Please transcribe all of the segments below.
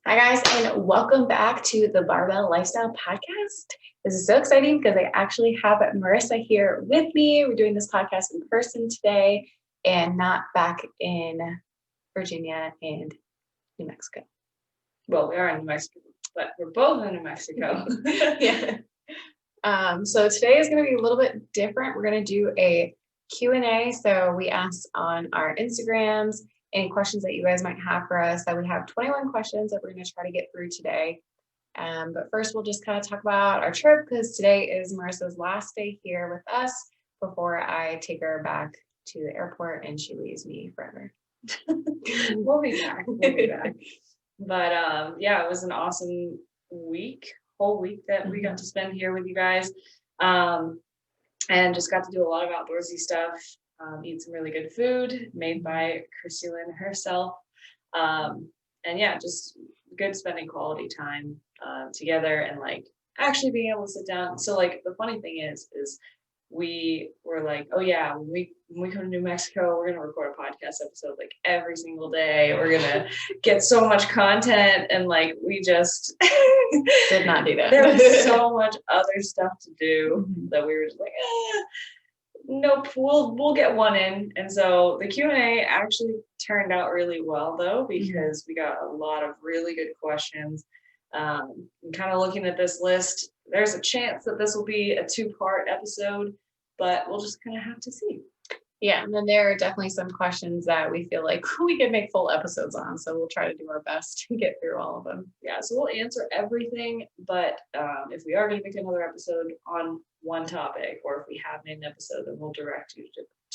Hi, guys, and welcome back to the Barbell Lifestyle Podcast. This is so exciting because I actually have Marissa here with me. We're doing this podcast in person today and not back in Virginia and New Mexico. Well, we are in New Mexico, but we're both in New Mexico. Yeah. So today is going to be a little bit different. We're going to do a Q&A. So we asked on our Instagrams any questions that you guys might have for us. That we have 21 questions that we're going to try to get through today. But first, we'll just kind of talk about our trip because today is Marissa's last day here with us before I take her back to the airport and she leaves me forever. We'll be back. We'll be back. But yeah, it was an awesome whole week that we got to spend here with you guys. And just got to do a lot of outdoorsy stuff, eat some really good food made by Christine herself. And yeah, just good spending quality time together and like actually being able to sit down. So like the funny thing is we were like, oh yeah, when we come to New Mexico, we're gonna record a podcast episode like every single day. We're gonna get so much content, and like we just did not do that. There was so much other stuff to do that we were just like, nope, we'll get one in. And so the Q&A actually turned out really well though, because we got a lot of really good questions. And kind of looking at this list, there's a chance that this will be a 2-part episode, but we'll just kind of have to see. Yeah, and then there are definitely some questions that we feel like we can make full episodes on, so we'll try to do our best to get through all of them. Yeah, so we'll answer everything, but if we are going to make another episode on one topic, or if we have made an episode, then we'll direct you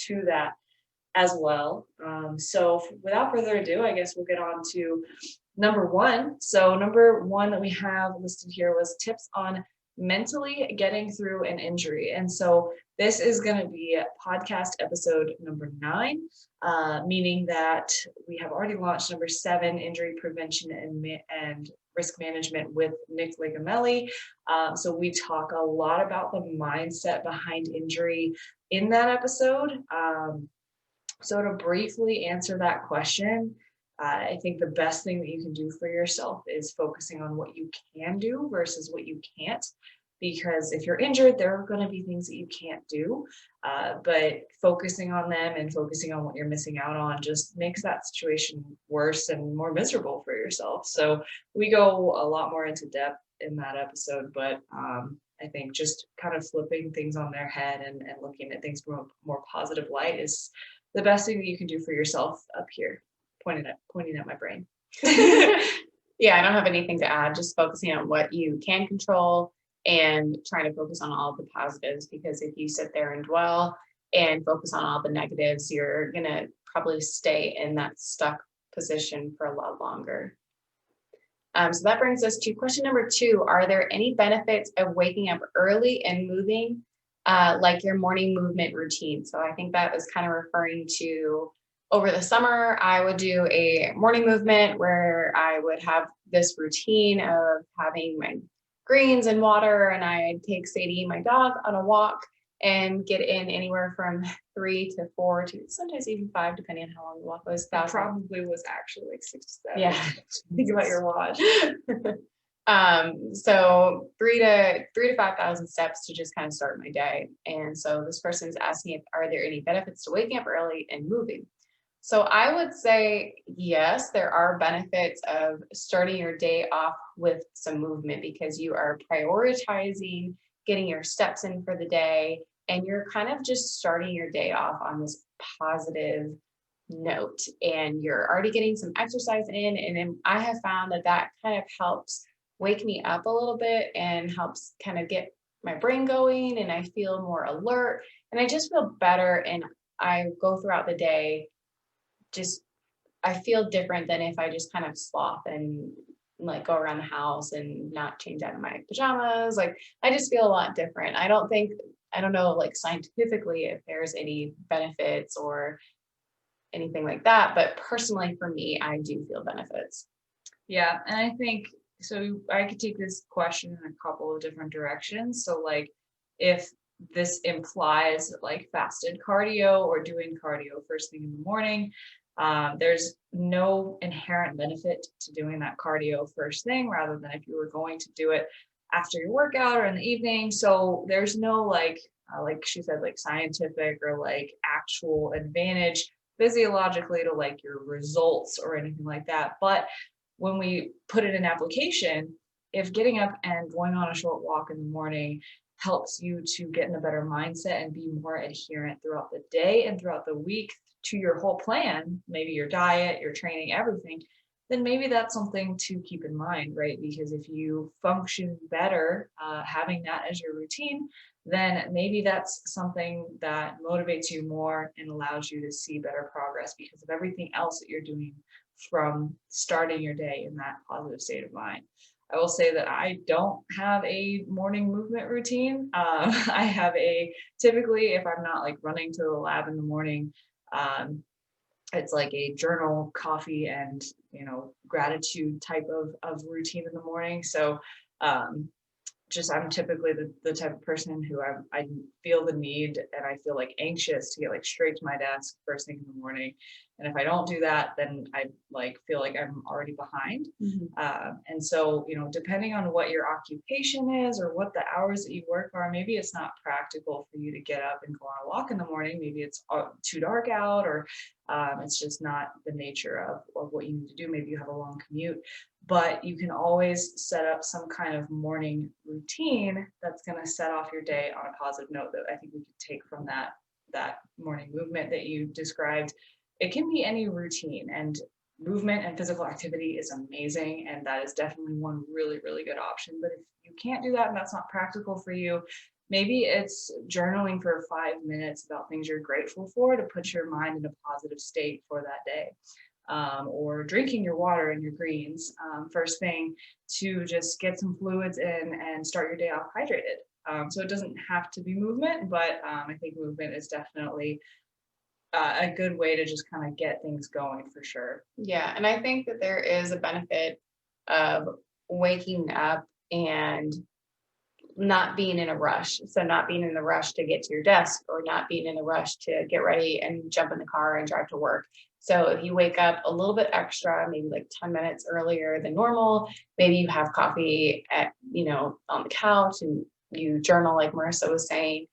to that as well. So without further ado, I guess we'll get on to number one. So number one that we have listed here was tips on mentally getting through an injury. And so this is going to be podcast episode number 9, meaning that we have already launched number 7, injury prevention and risk management with Nick Ligamelli. So we talk a lot about the mindset behind injury in that episode. So to briefly answer that question, I think the best thing that you can do for yourself is focusing on what you can do versus what you can't. Because if you're injured, there are going to be things that you can't do. But focusing on them and focusing on what you're missing out on just makes that situation worse and more miserable for yourself. So we go a lot more into depth in that episode, but I think just kind of flipping things on their head and looking at things from a more positive light is the best thing that you can do for yourself up here. Pointing at my brain. Yeah, I don't have anything to add, just focusing on what you can control and trying to focus on all the positives, because if you sit there and dwell and focus on all the negatives, you're going to probably stay in that stuck position for a lot longer. So that brings us to question number 2. Are there any benefits of waking up early and moving, like your morning movement routine? So I think that was kind of referring to over the summer, I would do a morning movement where I would have this routine of having my greens and water, and I'd take Sadie, my dog, on a walk and get in anywhere from 3 to 4 to sometimes even 5, depending on how long the walk was. That probably was actually like 6 to 7. Yeah. Think about your watch. So 3,000 to 5,000 steps to just kind of start my day. And so this person is asking if are there any benefits to waking up early and moving? So I would say, yes, there are benefits of starting your day off with some movement, because you are prioritizing getting your steps in for the day, and you're kind of just starting your day off on this positive note, and you're already getting some exercise in. And then I have found that kind of helps wake me up a little bit and helps kind of get my brain going, and I feel more alert and I just feel better. And I go throughout the day I feel different than if I just kind of sloth and like go around the house and not change out of my pajamas. Like I just feel a lot different. I don't know like scientifically if there's any benefits or anything like that, but personally for me, I do feel benefits. Yeah, and I think so I could take this question in a couple of different directions. So like if this implies like fasted cardio or doing cardio first thing in the morning, There's no inherent benefit to doing that cardio first thing rather than if you were going to do it after your workout or in the evening. So there's no like she said, like scientific or like actual advantage physiologically to like your results or anything like that. But when we put it in application, if getting up and going on a short walk in the morning helps you to get in a better mindset and be more adherent throughout the day and throughout the week to your whole plan, maybe your diet, your training, everything, then maybe that's something to keep in mind, right? Because if you function better having that as your routine, then maybe that's something that motivates you more and allows you to see better progress because of everything else that you're doing from starting your day in that positive state of mind. I will say that I don't have a morning movement routine. I have typically, if I'm not like running to the lab in the morning, it's like a journal, coffee, and gratitude type of routine in the morning. So just I'm typically the type of person who I feel the need and I feel like anxious to get like straight to my desk first thing in the morning. And if I don't do that, then I like feel like I'm already behind. And so, depending on what your occupation is or what the hours that you work are, maybe it's not practical for you to get up and go on a walk in the morning. Maybe it's too dark out or it's just not the nature of what you need to do. Maybe you have a long commute. But you can always set up some kind of morning routine that's going to set off your day on a positive note that I think we could take from that morning movement that you described. It can be any routine, and movement and physical activity is amazing, and that is definitely one really, really good option. But if you can't do that and that's not practical for you, maybe it's journaling for 5 minutes about things you're grateful for to put your mind in a positive state for that day. Or drinking your water and your greens first thing to just get some fluids in and start your day off hydrated. So it doesn't have to be movement, but I think movement is definitely a good way to just kind of get things going for sure. Yeah, and I think that there is a benefit of waking up and not being in a rush. So not being in the rush to get to your desk or not being in a rush to get ready and jump in the car and drive to work. So if you wake up a little bit extra, maybe like 10 minutes earlier than normal, maybe you have coffee on the couch and you journal like Marissa was saying,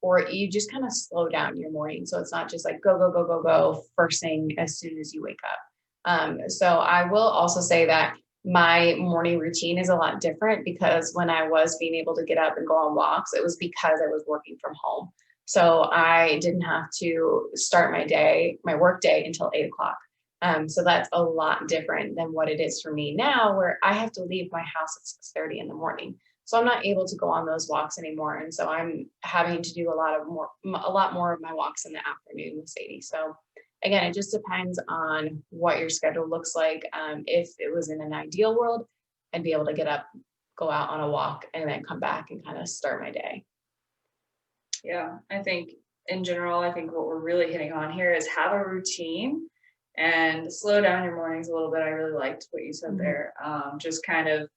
or you just kind of slow down your morning. So it's not just like go, go, go, go, go first thing as soon as you wake up. So I will also say that my morning routine is a lot different because when I was being able to get up and go on walks, it was because I was working from home. So I didn't have to start my work day until 8 o'clock. So that's a lot different than what it is for me now, where I have to leave my house at 6:30 in the morning. So I'm not able to go on those walks anymore. And so I'm having to do a lot more of my walks in the afternoon with Sadie. So again, it just depends on what your schedule looks like. If it was in an ideal world, I'd be able to get up, go out on a walk, and then come back and kind of start my day. Yeah, I think in general, I think what we're really hitting on here is have a routine and slow down your mornings a little bit. I really liked what you said there. Just kind of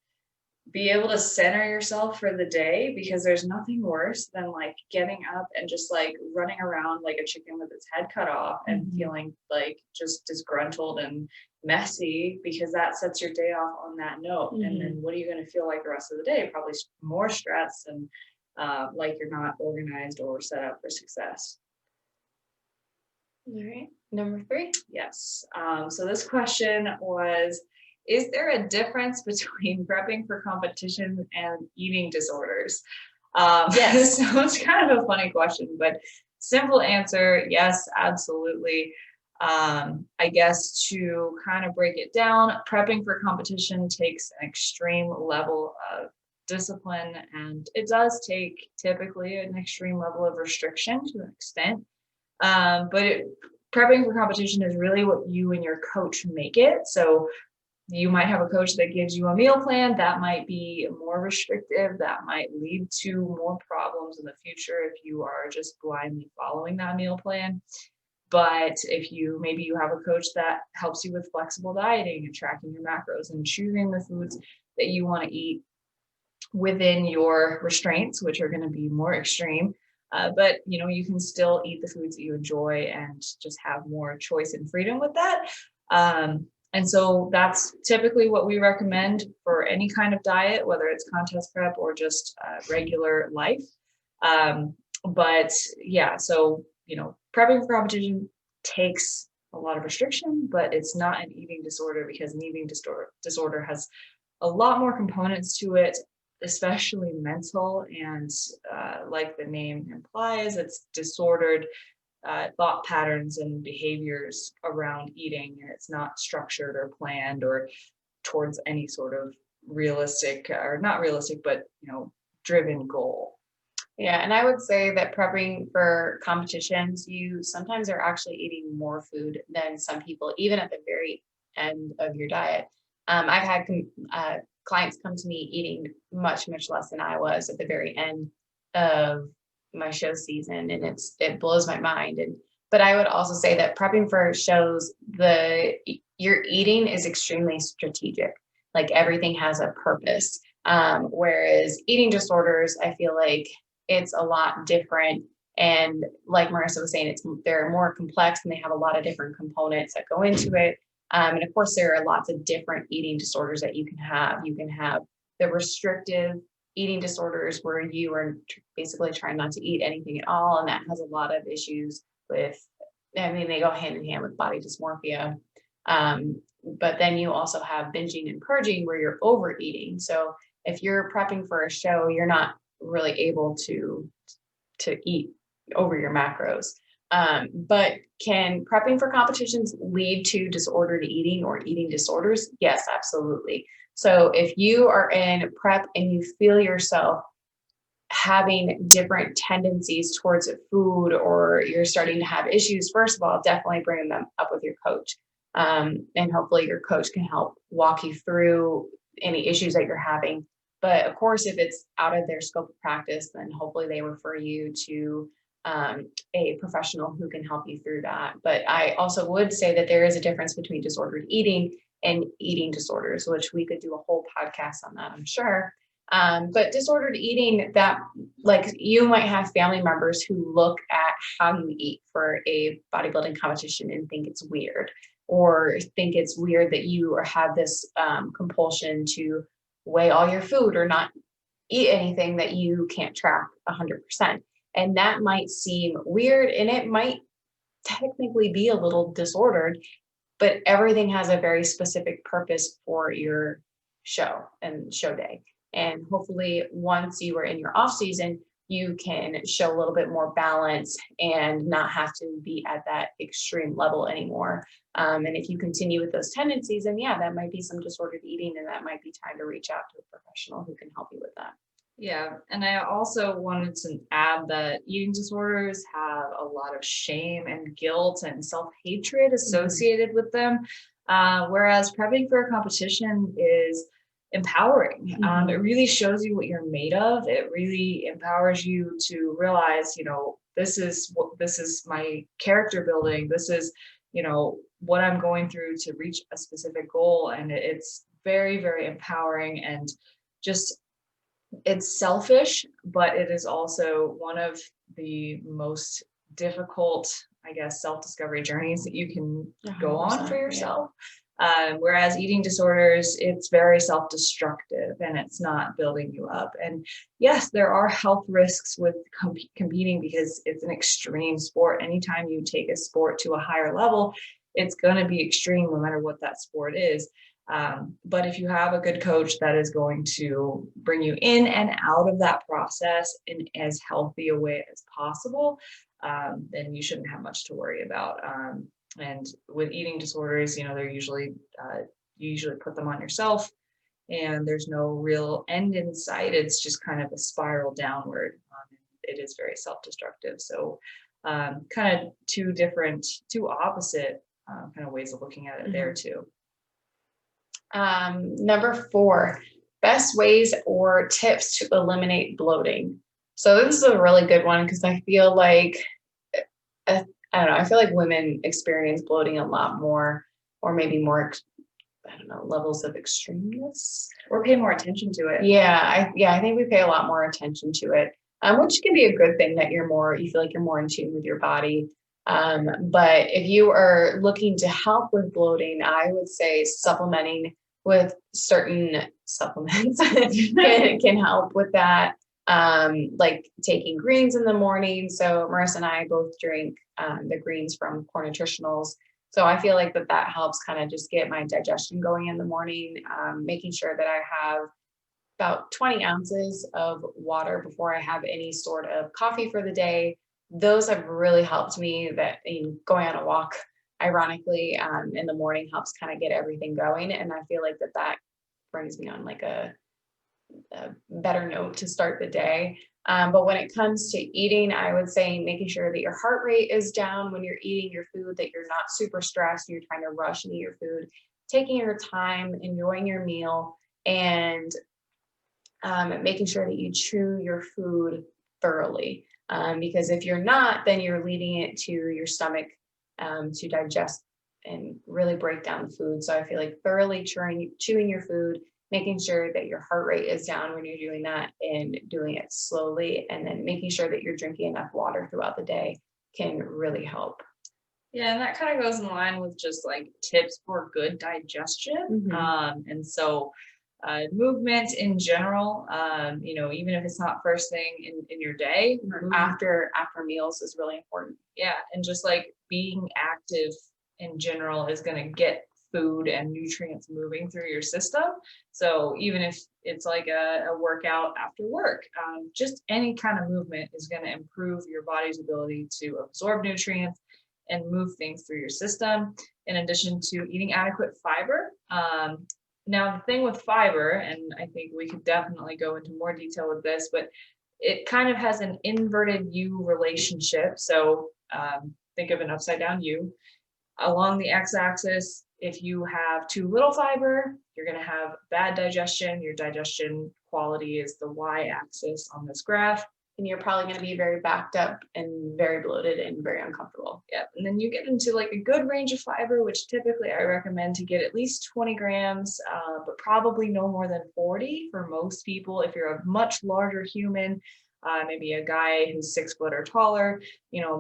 be able to center yourself for the day, because there's nothing worse than like getting up and just like running around like a chicken with its head cut off and feeling like just disgruntled and messy, because that sets your day off on that note. And then what are you going to feel like the rest of the day? Probably more stress and like you're not organized or set up for success. All right, number 3. Yes. So this question was, is there a difference between prepping for competition and eating disorders? Yes. So it's kind of a funny question, but simple answer, yes, absolutely. I guess to kind of break it down, prepping for competition takes an extreme level of discipline, and it does take typically an extreme level of restriction to an extent. Prepping for competition is really what you and your coach make it. So you might have a coach that gives you a meal plan that might be more restrictive, that might lead to more problems in the future if you are just blindly following that meal plan. But if maybe you have a coach that helps you with flexible dieting and tracking your macros and choosing the foods that you want to eat within your restraints, which are going to be more extreme, But you can still eat the foods that you enjoy and just have more choice and freedom with that. And so that's typically what we recommend for any kind of diet, whether it's contest prep or just regular life. But yeah, so prepping for competition takes a lot of restriction, but it's not an eating disorder, because an eating disorder has a lot more components to it, especially mental. And like the name implies, it's disordered thought patterns and behaviors around eating, and it's not structured or planned or towards any sort of realistic, or not realistic, but driven goal. Yeah, and I would say that prepping for competitions, you sometimes are actually eating more food than some people, even at the very end of your diet. I've had clients come to me eating much, much less than I was at the very end of my show season, and it blows my mind. But I would also say that prepping for shows, your eating is extremely strategic. Like everything has a purpose. Whereas eating disorders, I feel like it's a lot different. And like Marissa was saying, they're more complex, and they have a lot of different components that go into it. And of course, there are lots of different eating disorders that you can have. You can have the restrictive eating disorders where you are basically trying not to eat anything at all. And that has a lot of issues with, they go hand in hand with body dysmorphia. But then you also have binging and purging where you're overeating. So if you're prepping for a show, you're not really able to eat over your macros. But can prepping for competitions lead to disordered eating or eating disorders? Yes, absolutely. So if you are in prep and you feel yourself having different tendencies towards food, or you're starting to have issues, first of all, definitely bring them up with your coach. And hopefully your coach can help walk you through any issues that you're having. But of course, if it's out of their scope of practice, then hopefully they refer you to a professional who can help you through that. But I also would say that there is a difference between disordered eating and eating disorders, which we could do a whole podcast on that, I'm sure. But disordered eating, that like you might have family members who look at how you eat for a bodybuilding competition and think it's weird, or think it's weird that you have this compulsion to weigh all your food or not eat anything that you can't track 100%. And that might seem weird, and it might technically be a little disordered, but everything has a very specific purpose for your show and show day. And hopefully once you are in your off season, you can show a little bit more balance and not have to be at that extreme level anymore. And if you continue with those tendencies, then yeah, that might be some disordered eating, and that might be time to reach out to a professional who can help you with that. Yeah. And I also wanted to add that eating disorders have a lot of shame and guilt and self-hatred associated with them. Whereas prepping for a competition is empowering. It really shows you what you're made of. It really empowers you to realize, this is my character building. This is, what I'm going through to reach a specific goal. And it's very, very empowering, and just, it's selfish, but it is also one of the most difficult, I guess, self-discovery journeys that you can go on for yourself. Whereas eating disorders, it's very self-destructive, and it's not building you up. And yes, there are health risks with competing, because it's an extreme sport. Anytime you take a sport to a higher level, it's going to be extreme no matter what that sport is. But if you have a good coach that is going to bring you in and out of that process in as healthy a way as possible, then you shouldn't have much to worry about. And with eating disorders, they're usually, you usually put them on yourself, and there's no real end in sight. It's just kind of a spiral downward. It is very self-destructive. So kind of two opposite kind of ways of looking at it there too. Number 4, best ways or tips to eliminate bloating. So this is a really good one, because I feel like, I don't know, I feel like women experience bloating a lot more, or maybe more, I don't know, levels of extremeness. Or pay more attention to it. Yeah, I think we pay a lot more attention to it. which can be a good thing that you feel like you're more in tune with your body. But if you are looking to help with bloating, I would say supplementing with certain supplements can help with that. Like taking greens in the morning. So Marissa and I both drink the greens from Core Nutritionals. So I feel like that helps kind of just get my digestion going in the morning, making sure that I have about 20 ounces of water before I have any sort of coffee for the day. Those have really helped me that going on a walk, ironically, in the morning helps kind of get everything going. And I feel like that brings me on like a better note to start the day. But when it comes to eating, I would say making sure that your heart rate is down when you're eating your food, that you're not super stressed, you're trying to rush and eat your food, taking your time, enjoying your meal, and making sure that you chew your food thoroughly. Because if you're not, then you're leading it to your stomach to digest and really break down the food. So I feel like thoroughly chewing your food, making sure that your heart rate is down when you're doing that and doing it slowly, and then making sure that you're drinking enough water throughout the day can really help. Yeah, and that kind of goes in line with just like tips for good digestion. And so movement in general, even if it's not first thing in your day, after meals is really important. Yeah, and just like being active in general is going to get food and nutrients moving through your system. So even if it's like a workout after work, just any kind of movement is going to improve your body's ability to absorb nutrients and move things through your system, in addition to eating adequate fiber. Now, the thing with fiber, and I think we could definitely go into more detail with this, but it kind of has an inverted U relationship. So think of an upside down U. Along the x-axis, if you have too little fiber, you're going to have bad digestion. Your digestion quality is the y-axis on this graph. And you're probably going to be very backed up and very bloated and very uncomfortable. Yeah. And then you get into like a good range of fiber, which typically I recommend to get at least 20 grams, but probably no more than 40 for most people. If you're a much larger human, maybe a guy who's 6 foot or taller,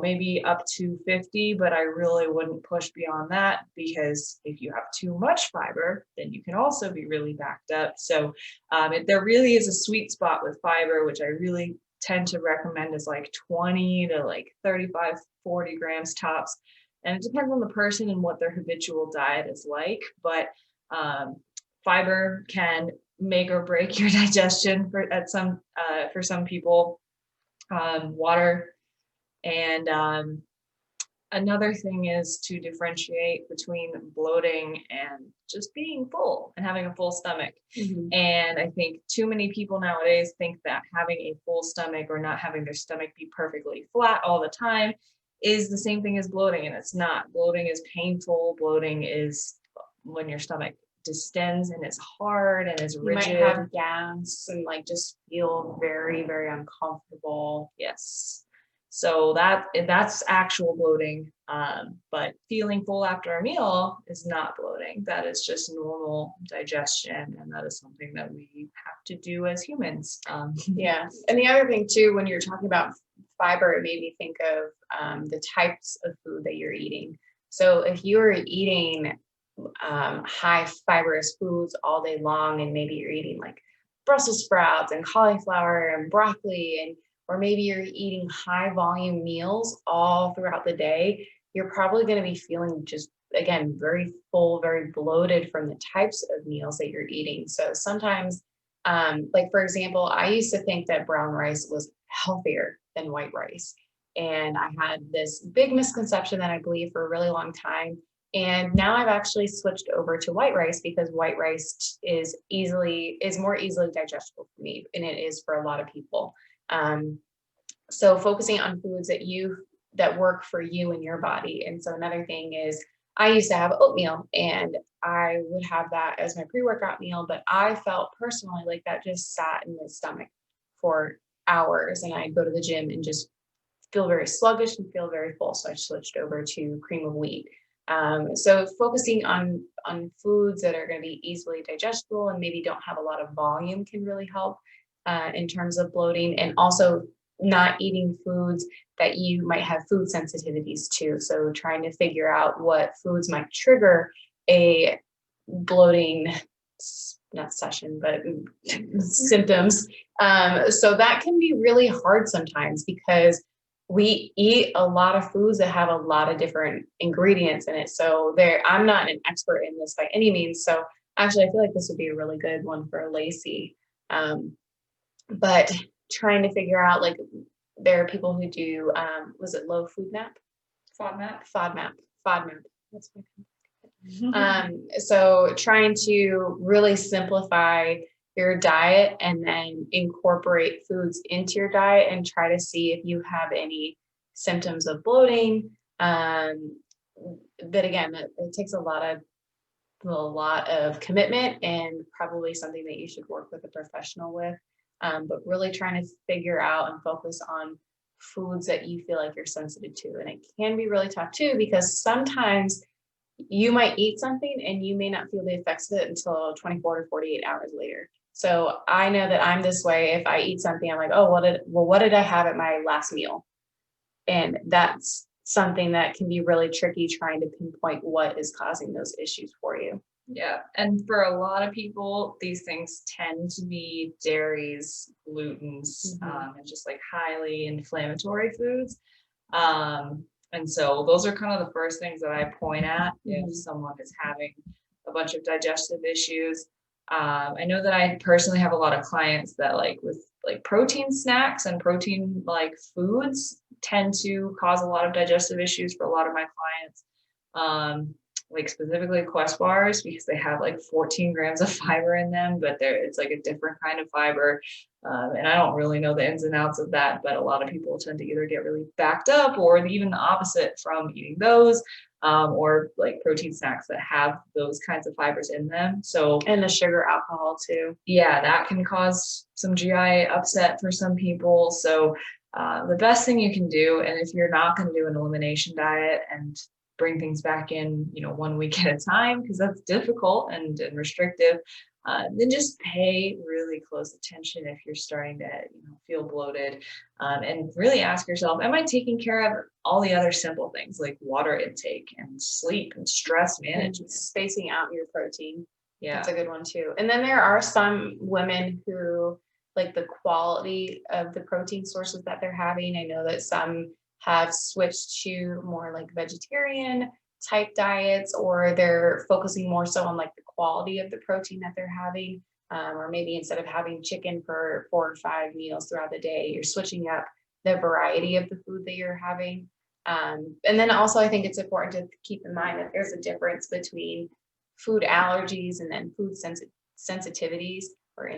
maybe up to 50, but I really wouldn't push beyond that, because if you have too much fiber, then you can also be really backed up. So there really is a sweet spot with fiber, which I really tend to recommend is like 20 to like 35, 40 grams tops. And it depends on the person and what their habitual diet is like, but fiber can make or break your digestion for some people. Water, and another thing is to differentiate between bloating and just being full and having a full stomach. And I think too many people nowadays think that having a full stomach or not having their stomach be perfectly flat all the time is the same thing as bloating, and it's not. Bloating is painful. Bloating is when your stomach distends and is hard and is rigid. You might have gas and like just feel very, very uncomfortable. Yes. So that's actual bloating. But feeling full after a meal is not bloating. That is just normal digestion, and that is something that we have to do as humans. Yeah. And the other thing too, when you're talking about fiber, it made me think of the types of food that you're eating. So if you're eating high fibrous foods all day long, and maybe you're eating like Brussels sprouts and cauliflower and broccoli, and or maybe you're eating high volume meals all throughout the day, you're probably going to be feeling just, again, very full, very bloated from the types of meals that you're eating. So sometimes, like for example, I used to think that brown rice was healthier than white rice, and I had this big misconception that I believed for a really long time. And now I've actually switched over to white rice, because white rice is more easily digestible for me, and it is for a lot of people. So focusing on foods that work for you and your body. And so another thing is, I used to have oatmeal, and I would have that as my pre-workout meal, but I felt personally like that just sat in my stomach for hours, and I'd go to the gym and just feel very sluggish and feel very full. So I switched over to cream of wheat. So focusing on foods that are going to be easily digestible and maybe don't have a lot of volume can really help in terms of bloating. And also not eating foods that you might have food sensitivities to. So trying to figure out what foods might trigger a bloating, not session, but symptoms. So that can be really hard sometimes because we eat a lot of foods that have a lot of different ingredients in it. So I'm not an expert in this by any means. So actually, I feel like this would be a really good one for Lacey. But trying to figure out, like, there are people who do, was it low food map? FODMAP. That's my so trying to really simplify your diet and then incorporate foods into your diet and try to see if you have any symptoms of bloating. But again, it takes a lot of commitment and probably something that you should work with a professional with. But really trying to figure out and focus on foods that you feel like you're sensitive to. And it can be really tough too, because sometimes you might eat something and you may not feel the effects of it until 24 to 48 hours later. So I know that I'm this way. If I eat something, I'm like, oh, what did I have at my last meal? And that's something that can be really tricky, trying to pinpoint what is causing those issues for you. Yeah. And for a lot of people, these things tend to be dairies, glutens, and just like highly inflammatory foods. And so those are kind of the first things that I point at if someone is having a bunch of digestive issues. I know that I personally have a lot of clients that, like, with like protein snacks and protein like foods, tend to cause a lot of digestive issues for a lot of my clients. Like specifically Quest bars, because they have like 14 grams of fiber in them, but it's like a different kind of fiber. And I don't really know the ins and outs of that, but a lot of people tend to either get really backed up or even the opposite from eating those, or like protein snacks that have those kinds of fibers in them. So, and the sugar, alcohol too. Yeah, that can cause some GI upset for some people. So the best thing you can do, and if you're not going to do an elimination diet and bring things back in, 1 week at a time, because that's difficult and restrictive, then just pay really close attention if you're starting to feel bloated, and really ask yourself, am I taking care of all the other simple things like water intake and sleep and stress management, and spacing out your protein? Yeah, that's a good one too. And then there are some women who like the quality of the protein sources that they're having. I know that some have switched to more like vegetarian type diets, or they're focusing more so on like the quality of the protein that they're having. Or maybe instead of having chicken for 4 or 5 meals throughout the day, you're switching up the variety of the food that you're having. And then also I think it's important to keep in mind that there's a difference between food allergies and then food sensitivities or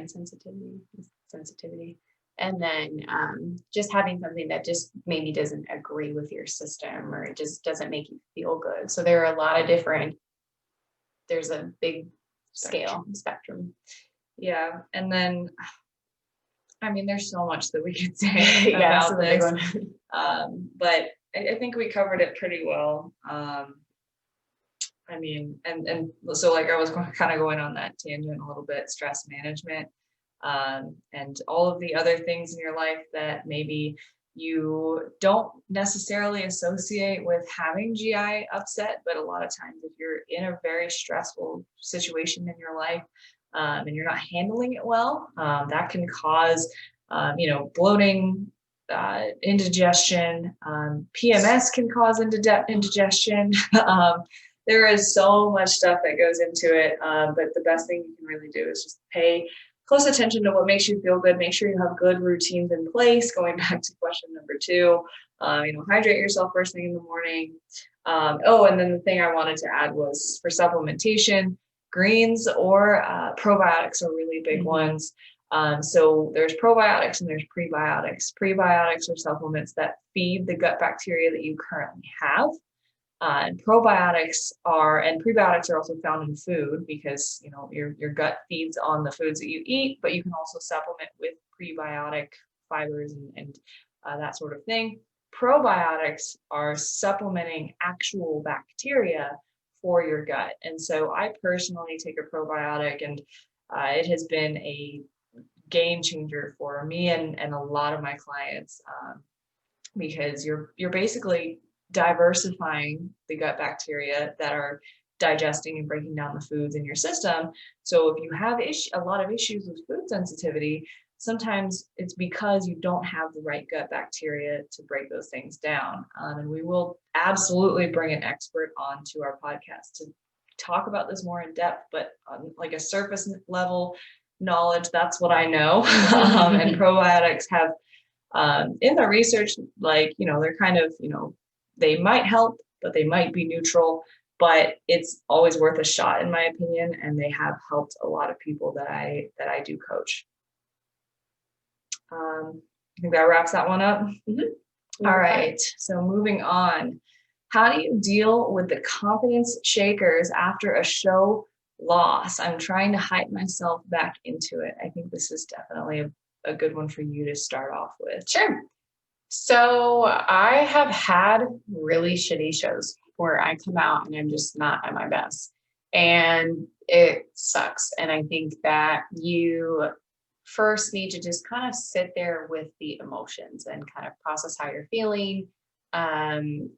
sensitivity. And then just having something that just maybe doesn't agree with your system, or it just doesn't make you feel good. So there are a lot of there's a big spectrum. Yeah. And then, I mean, there's so much that we could say about this. But I think we covered it pretty well. I mean, and so like I was kind of going on that tangent a little bit, stress management, and all of the other things in your life that maybe you don't necessarily associate with having GI upset, but a lot of times if you're in a very stressful situation in your life, and you're not handling it well, that can cause, bloating, indigestion, PMS can cause indigestion. There is so much stuff that goes into it, but the best thing you can really do is just pay close attention to what makes you feel good. Make sure you have good routines in place. Going back to question number 2, hydrate yourself first thing in the morning. And then the thing I wanted to add was for supplementation, greens or probiotics are really big ones. So there's probiotics and there's prebiotics. Prebiotics are supplements that feed the gut bacteria that you currently have. And prebiotics are also found in food, because your gut feeds on the foods that you eat, but you can also supplement with prebiotic fibers and that sort of thing. Probiotics are supplementing actual bacteria for your gut. And so I personally take a probiotic, and it has been a game changer for me and a lot of my clients, because you're basically diversifying the gut bacteria that are digesting and breaking down the foods in your system. So if you have a lot of issues with food sensitivity, sometimes it's because you don't have the right gut bacteria to break those things down. And we will absolutely bring an expert onto our podcast to talk about this more in depth, but on like a surface level knowledge, that's what I know. And probiotics have, in the research, like, they're kind of, they might help, but they might be neutral, but it's always worth a shot in my opinion. And they have helped a lot of people that I do coach. I think that wraps that one up. Mm-hmm. All right. So moving on, how do you deal with the confidence shakers after a show loss? I'm trying to hype myself back into it. I think this is definitely a good one for you to start off with. Sure. So I have had really shitty shows where I come out and I'm just not at my best, and it sucks. And I think that you first need to just kind of sit there with the emotions and kind of process how you're feeling. And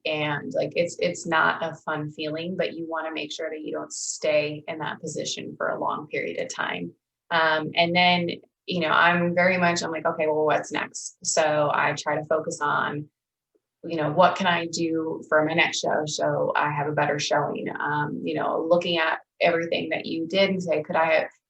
like, it's not a fun feeling, but you want to make sure that you don't stay in that position for a long period of time. And then, I'm like, okay, well, what's next? So I try to focus on, what can I do for my next show so I have a better showing? Looking at everything that you did and say,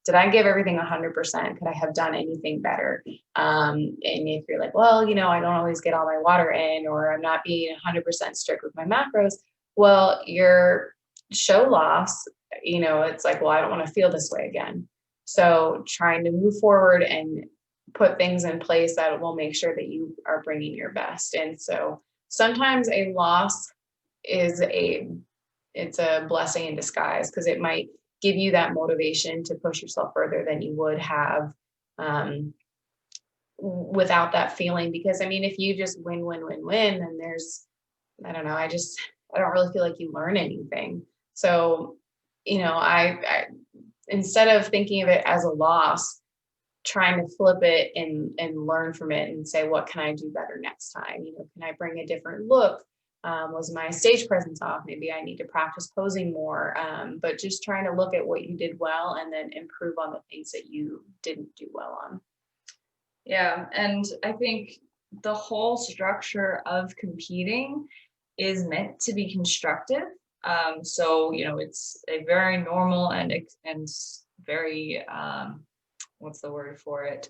did I give everything 100%? Could I have done anything better? And if you're like, well, I don't always get all my water in, or I'm not being 100% strict with my macros, well, your show loss, it's like, well, I don't want to feel this way again. So trying to move forward and put things in place that will make sure that you are bringing your best. And so sometimes a loss is it's a blessing in disguise, because it might give you that motivation to push yourself further than you would have without that feeling. Because if you just win, then I don't know, I don't really feel like you learn anything. So, I instead of thinking of it as a loss, trying to flip it and learn from it and say, what can I do better next time? Can I bring a different look? Was my stage presence off? Maybe I need to practice posing more, but just trying to look at what you did well and then improve on the things that you didn't do well on. Yeah. And I think the whole structure of competing is meant to be constructive. So, it's a very normal and very, what's the word for it?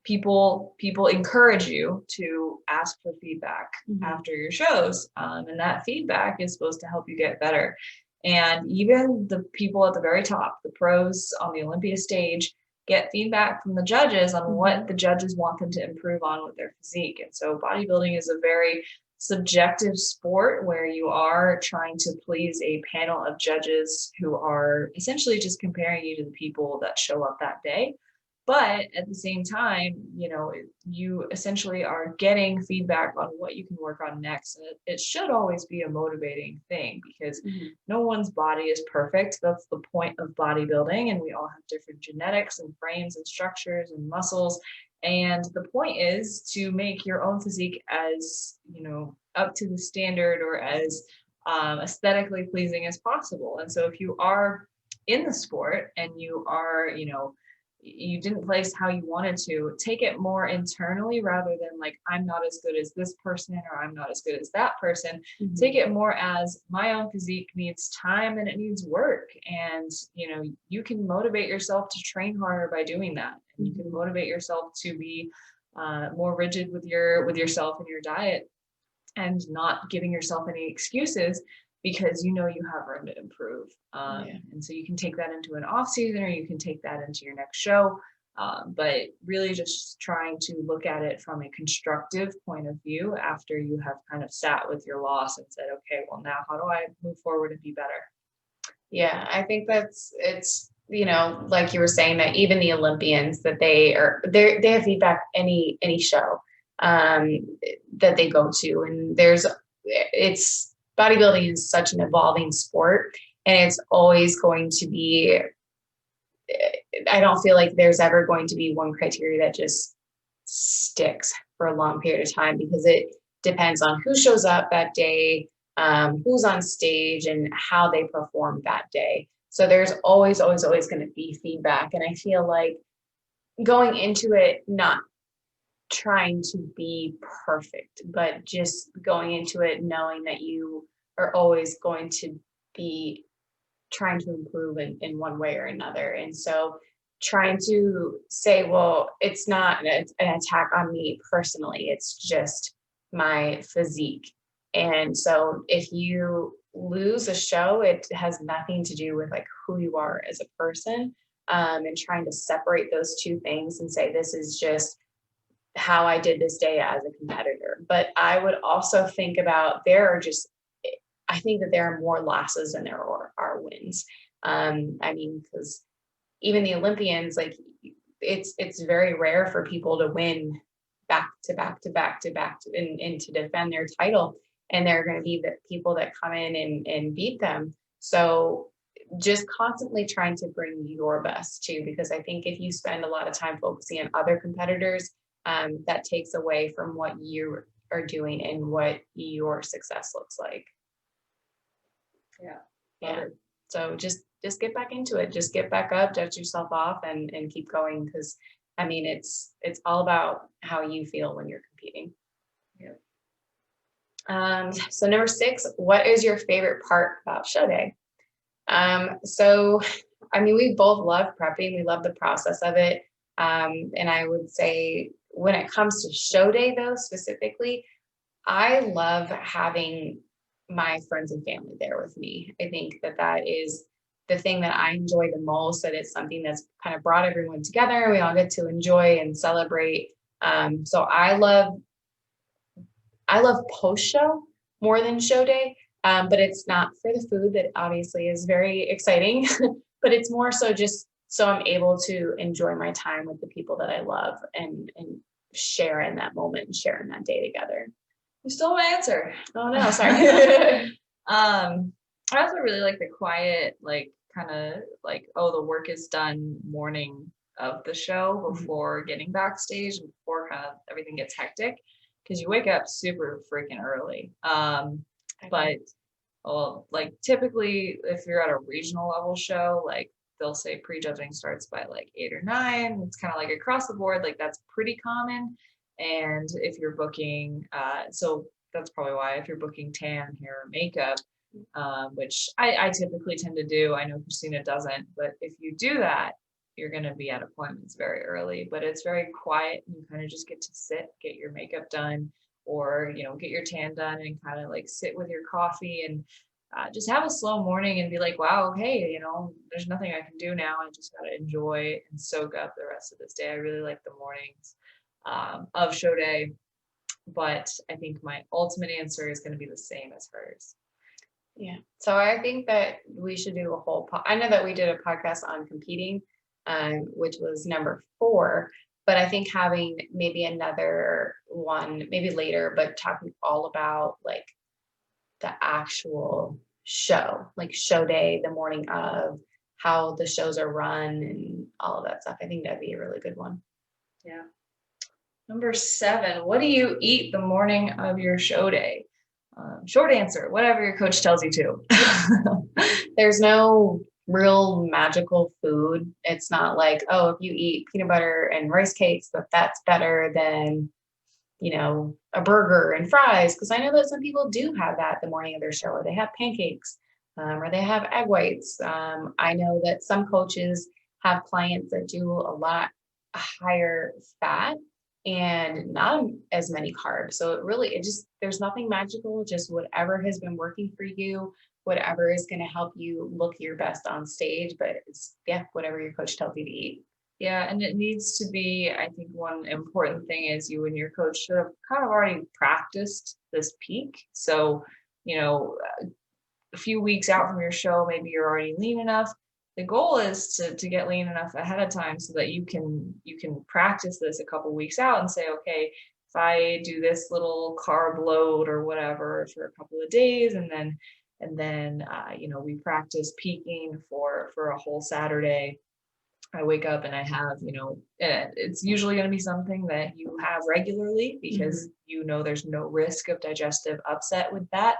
People encourage you to ask for feedback after your shows. And that feedback is supposed to help you get better. And even the people at the very top, the pros on the Olympia stage, get feedback from the judges on what the judges want them to improve on with their physique. And so bodybuilding is a very subjective sport where you are trying to please a panel of judges who are essentially just comparing you to the people that show up that day. But at the same time, you essentially are getting feedback on what you can work on next. And it should always be a motivating thing, because no one's body is perfect. That's the point of bodybuilding. And we all have different genetics and frames and structures and muscles. And the point is to make your own physique as, up to the standard or as aesthetically pleasing as possible. And so if you are in the sport and you are, you didn't place how you wanted to, take it more internally rather than like, I'm not as good as this person or I'm not as good as that person. Take it more as my own physique needs time and it needs work. And, you can motivate yourself to train harder by doing that. And you can motivate yourself to be more rigid with yourself and your diet, and not giving yourself any excuses, because you have room to improve. And so you can take that into an off season, or you can take that into your next show. But really just trying to look at it from a constructive point of view after you have kind of sat with your loss and said, okay, well, now how do I move forward and be better? Yeah, I think it's, like you were saying, that even the Olympians, that they have feedback any show that they go to. And bodybuilding is such an evolving sport, and it's always going to be I don't feel like there's ever going to be one criteria that just sticks for a long period of time, because it depends on who shows up that day, who's on stage, and how they perform that day. So there's always, always, always going to be feedback. And I feel like going into it, not trying to be perfect, but just going into it knowing that you are always going to be trying to improve in one way or another. And so trying to say, well, it's not an attack on me personally, it's just my physique. And so if you lose a show, it has nothing to do with like who you are as a person. And trying to separate those two things and say, this is just how I did this day as a competitor. But I would also think about, I think that there are more losses than there are wins. I mean, because even the Olympians, like it's very rare for people to win back to back to back to back and to defend their title. And there are going to be the people that come in and beat them. So just constantly trying to bring your best too, because I think if you spend a lot of time focusing on other competitors, that takes away from what you are doing and what your success looks like. Yeah. So just get back into it. Just get back up, dust yourself off, and keep going. Because I mean, it's all about how you feel when you're competing. So number 6, what is your favorite part about show day? So I mean, we both love prepping. We love the process of it. And I would say when it comes to show day, though, specifically, I love having my friends and family there with me. I think that is the thing that I enjoy the most, that it's something that's kind of brought everyone together. We all get to enjoy and celebrate. So I love post show more than show day, but it's not for the food, that obviously is very exciting, but it's more so just so I'm able to enjoy my time with the people that I love and share in that moment and share in that day together. You stole my answer. Oh no, sorry. I also really like the quiet, like kind of like, oh, the work is done morning of the show before getting backstage and before kind of everything gets hectic, because you wake up super freaking early. But like typically if you're at a regional level show, like they'll say prejudging starts by like 8 or 9. It's kind of like across the board, like that's pretty common. And if you're booking, so that's probably why if you're booking tan, hair, or makeup, which I typically tend to do. I know Christina doesn't, but if you do that, you're going to be at appointments very early. But it's very quiet, and you kind of just get to sit, get your makeup done, or get your tan done, and kind of like sit with your coffee and just have a slow morning and be like, wow, okay, there's nothing I can do now. I just got to enjoy and soak up the rest of this day. I really like the mornings of show day, but I think my ultimate answer is going to be the same as hers. Yeah. So I think that we should do a whole I know that we did a podcast on competing, which was number 4, but I think having maybe another one, maybe later, but talking all about like the actual show, like show day, the morning of, how the shows are run and all of that stuff. I think that'd be a really good one. Yeah. Number 7, what do you eat the morning of your show day? Short answer, whatever your coach tells you to. There's no real magical food. It's not like, oh, if you eat peanut butter and rice cakes, that's better than, a burger and fries. Because I know that some people do have that the morning of their show, or they have pancakes, or they have egg whites. I know that some coaches have clients that do a lot higher fat and not as many carbs. So there's nothing magical, just whatever has been working for you, whatever is going to help you look your best on stage. But it's, whatever your coach tells you to eat. Yeah. And it needs to be, I think one important thing is you and your coach should have kind of already practiced this peak. So, a few weeks out from your show, maybe you're already lean enough. The goal is to get lean enough ahead of time so that you can practice this a couple weeks out and say, okay, if I do this little carb load or whatever for a couple of days, and then we practice peaking for a whole Saturday, I wake up and I have, it's usually going to be something that you have regularly because there's no risk of digestive upset with that.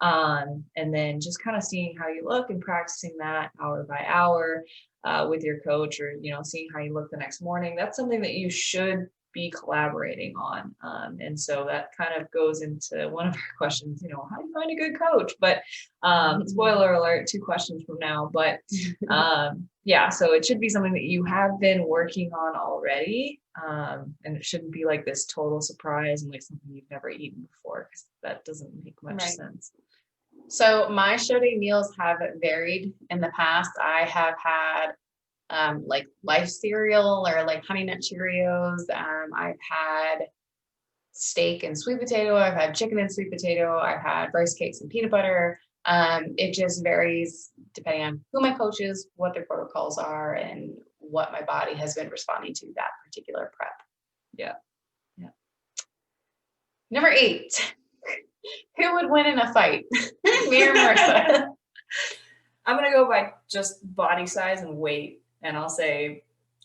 And then just kind of seeing how you look and practicing that hour by hour with your coach, or seeing how you look the next morning. That's something that you should be collaborating on. And so that kind of goes into one of our questions, how do you find a good coach? But spoiler alert, 2 questions from now. But yeah, so it should be something that you have been working on already. And it shouldn't be like this total surprise and like something you've never eaten before, because that doesn't make much sense. So my show day meals have varied in the past. I have had like Life cereal or like Honey Nut Cheerios. I've had steak and sweet potato. I've had chicken and sweet potato. I've had rice cakes and peanut butter. It just varies depending on who my coach is, what their protocols are, and what my body has been responding to that particular prep. Yeah. Number 8. Who would win in a fight? Me or Marissa? I'm going to go by just body size and weight. And I'll say,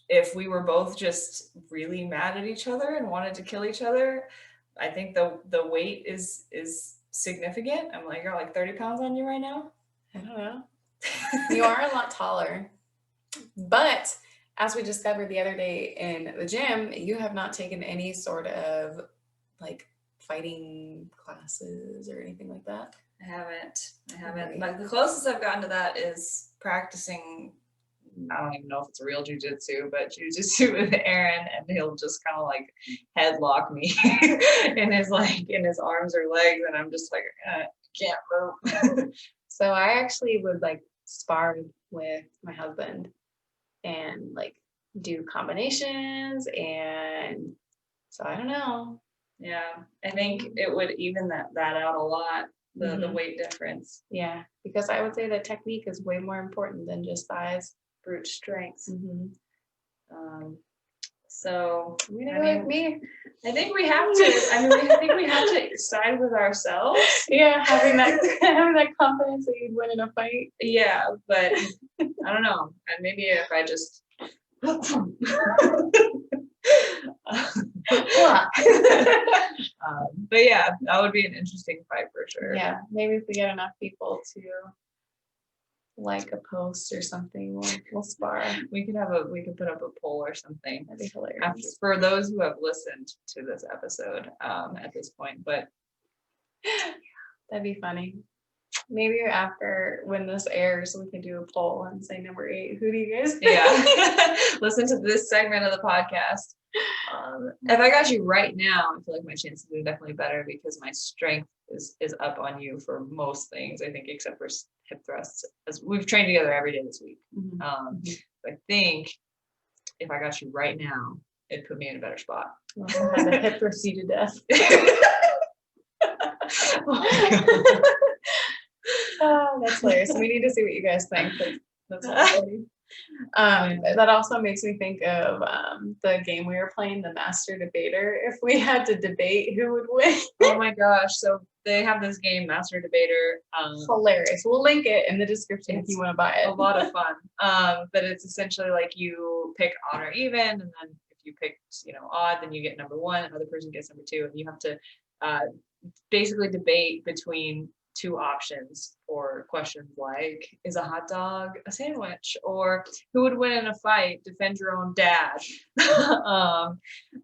if we were both just really mad at each other and wanted to kill each other, I think the weight is significant. I'm like, you're like 30 pounds on you right now? I don't know. You are a lot taller. But as we discovered the other day in the gym, you have not taken any sort of like fighting classes or anything like that. I haven't. Right. Like the closest I've gotten to that is practicing. I don't even know if it's a real jujitsu, but jujitsu with Aaron, and he'll just kind of like headlock me in his arms or legs, and I'm just like, can't move. So I actually would like spar with my husband and like do combinations, and so I don't know. Yeah, I think it would even that out a lot, the weight difference. Yeah, because I would say that technique is way more important than just size. Brute strength. So me. I think we have to. I think we have to side with ourselves. Yeah, having that confidence that you'd win in a fight. Yeah, but I don't know. And maybe if I just. But yeah, that would be an interesting fight for sure. Yeah, maybe if we get enough people to like a post or something, we'll spar. We could put up a poll or something. That'd be hilarious. For those who have listened to this episode at this point, but that'd be funny. Maybe after when this airs, we can do a poll and say number 8. Who do you guys think? Yeah. Listen to this segment of the podcast. If I got you right now, I feel like my chances are definitely better because my strength is up on you for most things, I think, except for hip thrusts, as we've trained together every day this week. I think if I got you right now, it'd put me in a better spot. Well, I had a hip thrust you to death. Oh, that's hilarious. We need to see what you guys think. That's funny. That also makes me think of the game we were playing, the Master Debater. If we had to debate who would win. Oh my gosh. So they have this game, Master Debater. Hilarious. We'll link it in the description if you want to buy it. A lot of fun. But it's essentially like you pick odd or even, and then if you pick, odd, then you get number 1, another person gets number 2, and you have to basically debate between 2 options for questions like, is a hot dog a sandwich? Or who would win in a fight? Defend your own dad.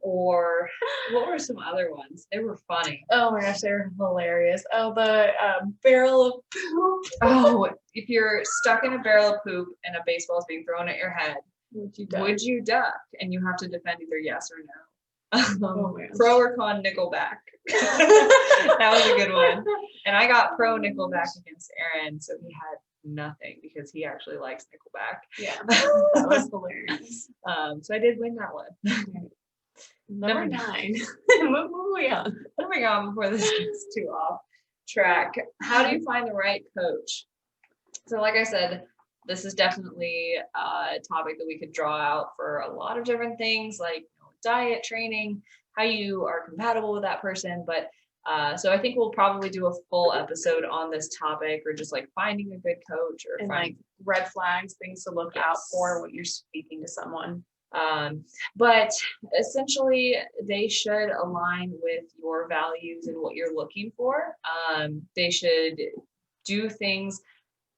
Or what were some other ones? They were funny. Oh my gosh, they were hilarious. Oh, the barrel of poop. Oh, if you're stuck in a barrel of poop and a baseball is being thrown at your head, would you duck? And you have to defend either yes or no. Pro or con Nickelback. That was a good one. And I got pro Nickelback against Aaron, so he had nothing because he actually likes Nickelback. Yeah, that was hilarious. So I did win that one. Number 9. Moving on before this gets too off track. How do you find the right coach? So like I said, this is definitely a topic that we could draw out for a lot of different things, like diet, training, how you are compatible with that person. But So I think we'll probably do a full episode on this topic, or just like finding a good coach, or And finding like red flags, things to look out for when you're speaking to someone. But essentially, they should align with your values and what you're looking for. They should do things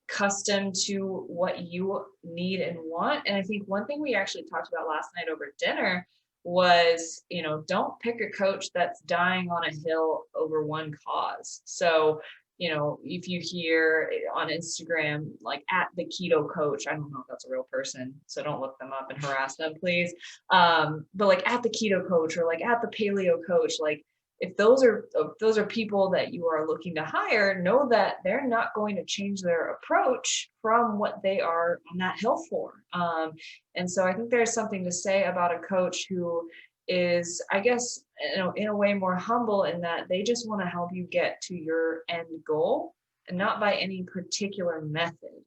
custom to what you need and want. And I think one thing we actually talked about last night over dinner was, don't pick a coach that's dying on a hill over one cause. So, if you hear on Instagram, like at the keto coach, I don't know if that's a real person, so don't look them up and harass them, please. But like at the keto coach, or like at the paleo coach, like if those are people that you are looking to hire, know that they're not going to change their approach from what they are on that hill for. And so I think there's something to say about a coach who is, I guess, in a way more humble, in that they just want to help you get to your end goal, and not by any particular method,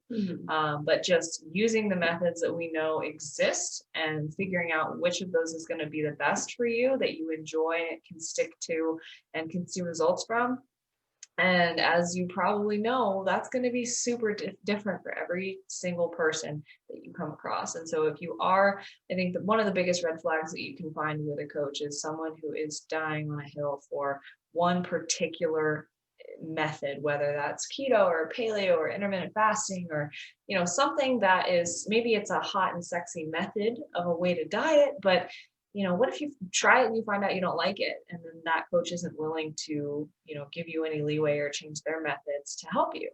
but just using the methods that we know exist and figuring out which of those is going to be the best for you, that you enjoy, can stick to, and can see results from. And as you probably know, that's going to be super different for every single person that you come across. And so if you are, I think that one of the biggest red flags that you can find with a coach is someone who is dying on a hill for one particular method, whether that's keto or paleo or intermittent fasting, or something that is, maybe it's a hot and sexy method of a way to diet, but what if you try it and you find out you don't like it, and then that coach isn't willing to give you any leeway or change their methods to help you?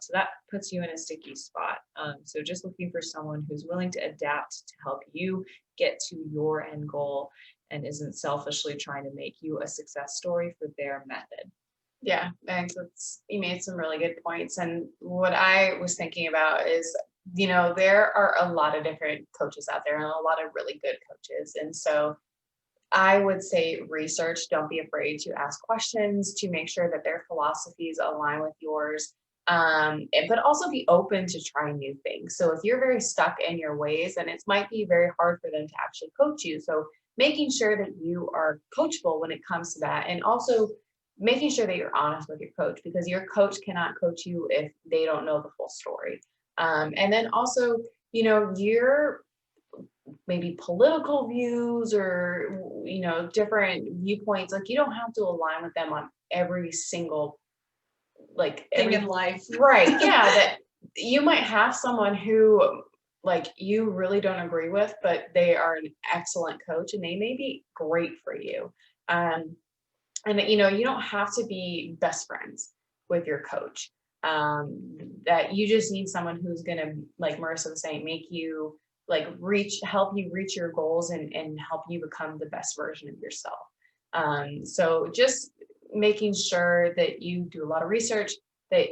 So that puts you in a sticky spot. So just looking for someone who's willing to adapt to help you get to your end goal, and isn't selfishly trying to make you a success story for their method. Yeah, thanks. You made some really good points. And what I was thinking about is, there are a lot of different coaches out there, and a lot of really good coaches. And so I would say research, don't be afraid to ask questions to make sure that their philosophies align with yours. But also be open to trying new things. So if you're very stuck in your ways, then it might be very hard for them to actually coach you. So making sure that you are coachable when it comes to that, and also making sure that you're honest with your coach, because your coach cannot coach you if they don't know the full story. And then also, your maybe political views, or, different viewpoints, like you don't have to align with them on every single, like thing in life. Right. Yeah. That you might have someone who like you really don't agree with, but they are an excellent coach and they may be great for you. And you don't have to be best friends with your coach. That you just need someone who's gonna, like Marissa was saying, make you like help you reach your goals, and help you become the best version of yourself. So just making sure that you do a lot of research, that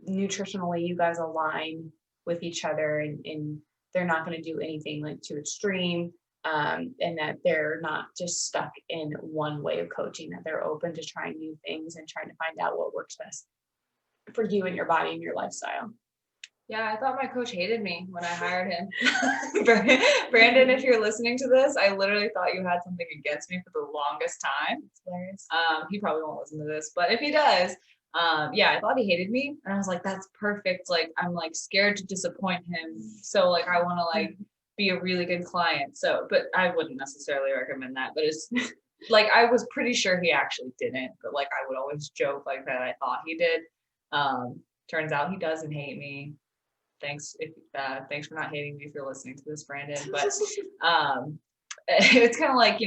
nutritionally you guys align with each other, and they're not going to do anything like too extreme. And that they're not just stuck in one way of coaching, that they're open to trying new things and trying to find out what works best for you and your body and your lifestyle. Yeah, I thought my coach hated me when I hired him. Brandon, if you're listening to this, I literally thought you had something against me for the longest time. It's hilarious. He probably won't listen to this, but if he does, yeah, I thought he hated me, and I was like, that's perfect. Like, I'm like scared to disappoint him, so like I want to like be a really good client. So, but I wouldn't necessarily recommend that. But it's like, I was pretty sure he actually didn't, but like I would always joke like that I thought he did. Turns out he doesn't hate me. Thanks for not hating me if you're listening to this, Brandon. But it's kind of like,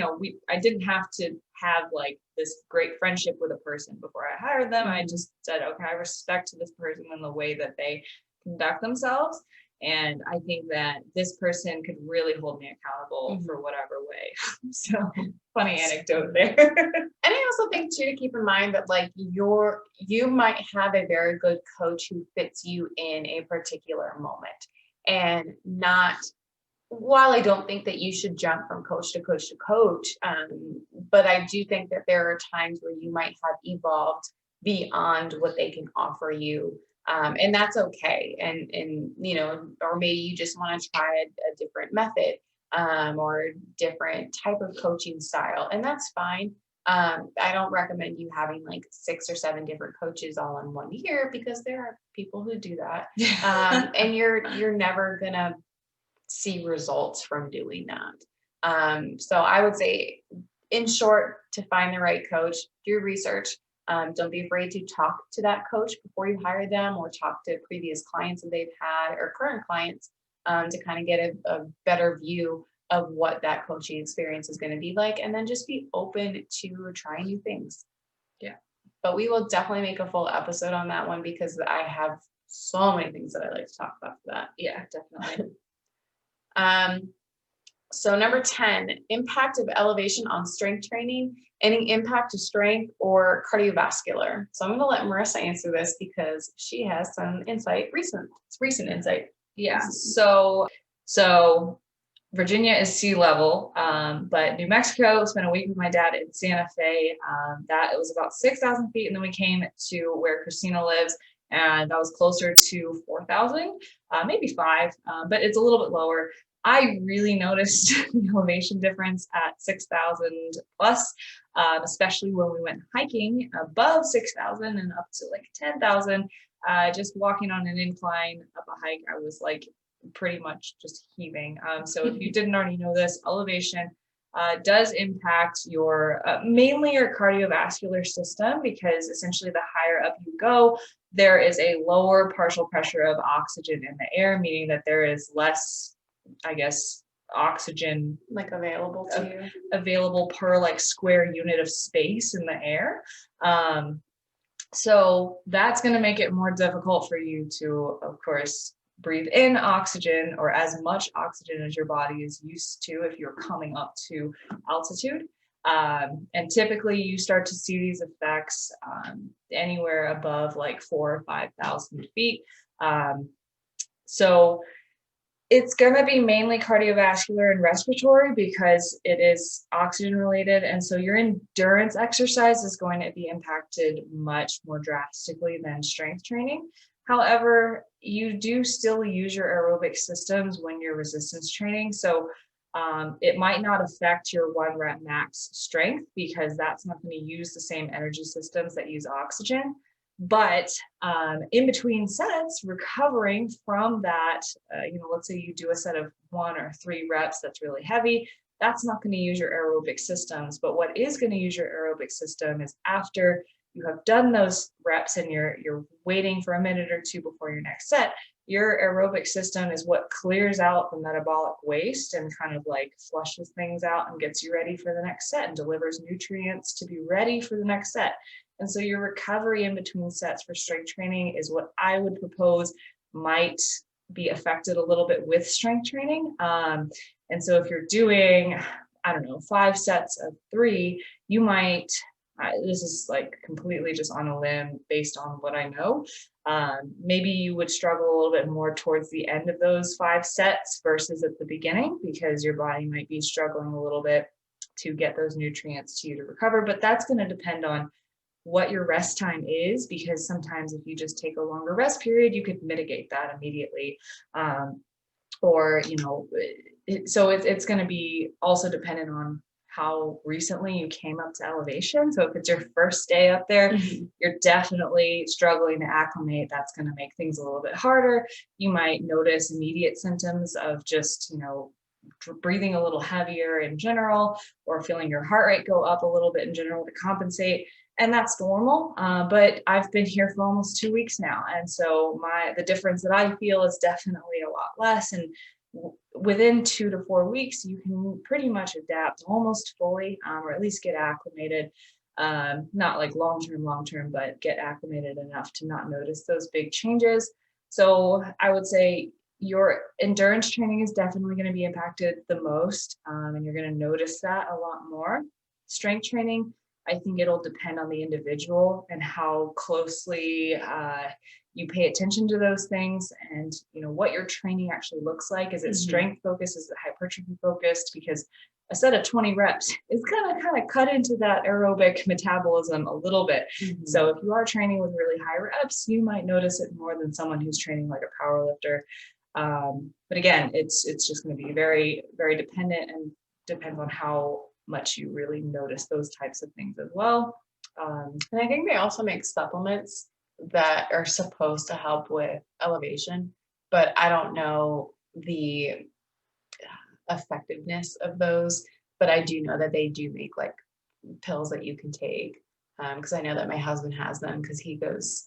I didn't have to have like this great friendship with a person before I hired them. I just said, okay, I respect this person and the way that they conduct themselves. And I think that this person could really hold me accountable for whatever way. So funny anecdote there. And I also think too, to keep in mind that like you might have a very good coach who fits you in a particular moment, and not, while I don't think that you should jump from coach to coach to coach, but I do think that there are times where you might have evolved beyond what they can offer you. And that's okay. And or maybe you just want to try a different method, or a different type of coaching style. And that's fine. I don't recommend you having like 6 or 7 different coaches all in one year, because there are people who do that. And you're never gonna see results from doing that. So I would say, in short, to find the right coach, do research. Don't be afraid to talk to that coach before you hire them, or talk to previous clients that they've had, or current clients, to kind of get a better view of what that coaching experience is going to be like, and then just be open to trying new things. Yeah. But we will definitely make a full episode on that one, because I have so many things that I like to talk about for that. Yeah, definitely. So number 10, impact of elevation on strength training, any impact to strength or cardiovascular. So I'm going to let Marissa answer this, because she has some recent insight. Yeah. So Virginia is sea level, but New Mexico, spent a week with my dad in Santa Fe. That it was about 6,000 feet. And then we came to where Christina lives, and that was closer to 4,000, maybe 5, but it's a little bit lower. I really noticed the elevation difference at 6,000 plus, especially when we went hiking above 6,000 and up to like 10,000. Just walking on an incline up a hike, I was like pretty much just heaving. So if you didn't already know this, elevation does impact your mainly your cardiovascular system, because essentially the higher up you go, there is a lower partial pressure of oxygen in the air, meaning that there is less, I guess, oxygen like available to you, available per like square unit of space in the air. So that's going to make it more difficult for you to, of course, breathe in oxygen, or as much oxygen as your body is used to if you're coming up to altitude. And typically you start to see these effects anywhere above like 4,000 or 5,000 feet. So it's going to be mainly cardiovascular and respiratory, because it is oxygen related. And so your endurance exercise is going to be impacted much more drastically than strength training. However, you do still use your aerobic systems when you're resistance training. So it might not affect your 1 rep max strength, because that's not going to use the same energy systems that use oxygen. But in between sets, recovering from that, let's say you do a set of 1 or 3 reps that's really heavy, that's not going to use your aerobic systems. But what is going to use your aerobic system is after you have done those reps and you're waiting for a minute or 2 before your next set, your aerobic system is what clears out the metabolic waste and kind of like flushes things out and gets you ready for the next set and delivers nutrients to be ready for the next set. And so your recovery in between sets for strength training is what I would propose might be affected a little bit with strength training. And so if you're doing, 5 sets of 3, you might, this is like completely just on a limb based on what I know, maybe you would struggle a little bit more towards the end of those 5 sets versus at the beginning, because your body might be struggling a little bit to get those nutrients to you to recover. But that's going to depend on what your rest time is, because sometimes if you just take a longer rest period, you could mitigate that immediately. So it's going to be also dependent on how recently you came up to elevation. So if it's your first day up there, you're definitely struggling to acclimate. That's going to make things a little bit harder. You might notice immediate symptoms of just, breathing a little heavier in general, or feeling your heart rate go up a little bit in general to compensate. And that's normal, but I've been here for almost 2 weeks now. And so the difference that I feel is definitely a lot less. And within 2 to 4 weeks, you can pretty much adapt almost fully, or at least get acclimated. Not like long-term, but get acclimated enough to not notice those big changes. So I would say your endurance training is definitely going to be impacted the most, and you're going to notice that a lot more. Strength training, I think it'll depend on the individual and how closely you pay attention to those things, and what your training actually looks like. Is it strength focused? Is it hypertrophy focused? Because a set of 20 reps is going to kind of cut into that aerobic metabolism a little bit. So if you are training with really high reps, you might notice it more than someone who's training like a power lifter. But again, it's just going to be very, very dependent, and depends on how much you really notice those types of things as well. And I think they also make supplements that are supposed to help with elevation, but I don't know the effectiveness of those. But I do know that they do make like pills that you can take, because I know that my husband has them because he goes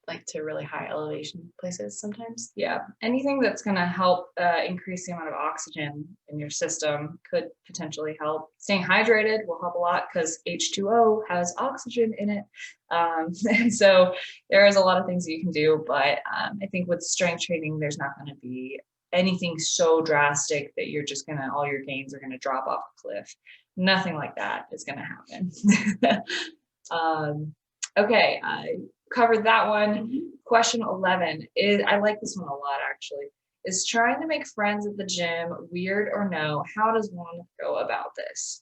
like to really high elevation places sometimes. Yeah, anything that's going to help increase the amount of oxygen in your system could potentially help. Staying hydrated will help a lot because H2O has oxygen in it. And so there is a lot of things that you can do, but I think with strength training, there's not going to be anything so drastic that you're just going to, all your gains are going to drop off a cliff. Nothing like that is going to happen. Okay, covered that one. Question 11 is, I like this one a lot actually, is trying to make friends at the gym weird or no? How does one go about this?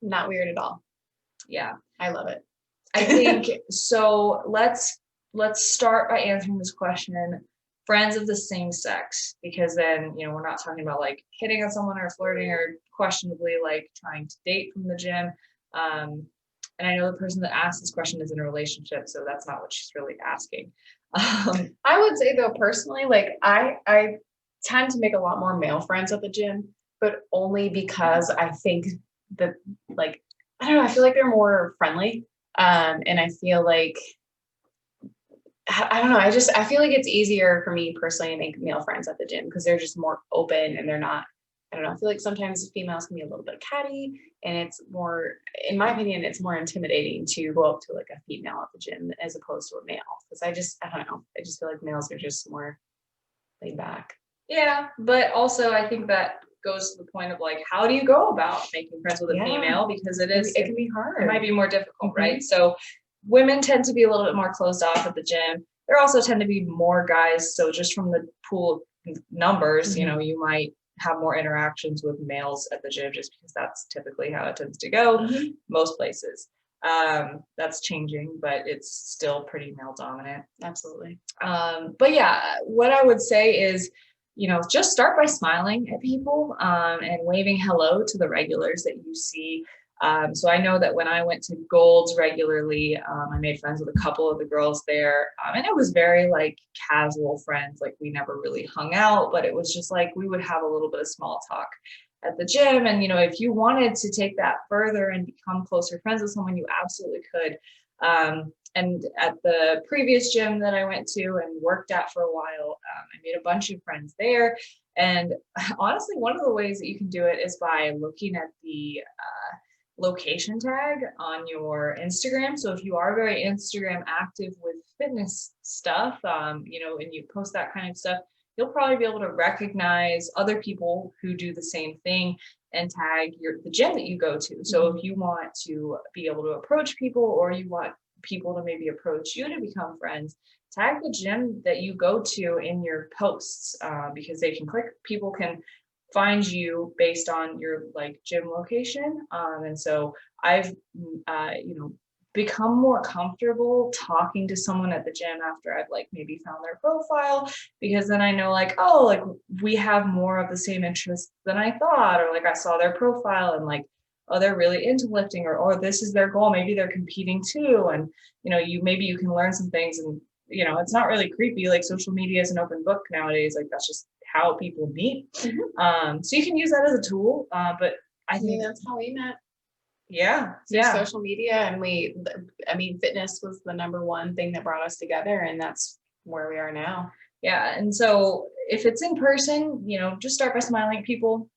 Not weird at all. Yeah, I love it. I think so. Let's start by answering this question. Friends of the same sex, because then, you know, we're not talking about like hitting on someone or flirting or questionably like trying to date from the gym. And I know the person that asked this question is in a relationship, so that's not what she's really asking. I would say though, personally, like I tend to make a lot more male friends at the gym, but only because I think that, like, I don't know, I feel like they're more friendly. And I feel like, I don't know, I feel like it's easier for me personally to make male friends at the gym because they're just more open and they're not, I don't know, I feel like sometimes females can be a little bit catty, and it's more, in my opinion, it's more intimidating to go up to like a female at the gym as opposed to a male. Because I don't know, I just feel like males are just more laid back. Yeah, but also I think that goes to the point of like, how do you go about making friends with a female? Because it can be hard. It might be more difficult, right? So women tend to be a little bit more closed off at the gym. There also tend to be more guys. So just from the pool of numbers, you know, you might have more interactions with males at the gym just because that's typically how it tends to go most places. That's changing, but it's still pretty male dominant. Absolutely. But yeah, what I would say is, you know, just start by smiling at people and waving hello to the regulars that you see. So I know that when I went to Gold's regularly, I made friends with a couple of the girls there. And it was very like casual friends. Like we never really hung out, but it was just like we would have a little bit of small talk at the gym. And, you know, if you wanted to take that further and become closer friends with someone, you absolutely could. And at the previous gym that I went to and worked at for a while, I made a bunch of friends there. And honestly, one of the ways that you can do it is by looking at the location tag on your Instagram. So if you are very Instagram active with fitness stuff, you know, and you post that kind of stuff, you'll probably be able to recognize other people who do the same thing and tag the gym that you go to. So if you want to be able to approach people, or you want people to maybe approach you to become friends, tag the gym that you go to in your posts, because they can people can find you based on your like gym location. And so I've, you know, become more comfortable talking to someone at the gym after I've like maybe found their profile, because then I know like, oh, like we have more of the same interests than I thought, or like I saw their profile and like, oh, they're really into lifting, or this is their goal. Maybe they're competing too. And, you know, maybe you can learn some things, and, you know, it's not really creepy. Like social media is an open book nowadays. Like that's just how people meet. So you can use that as a tool. But I think that's how we met. Yeah. Social media. And fitness was the number one thing that brought us together, and that's where we are now. Yeah. And so if it's in person, you know, just start by smiling at people,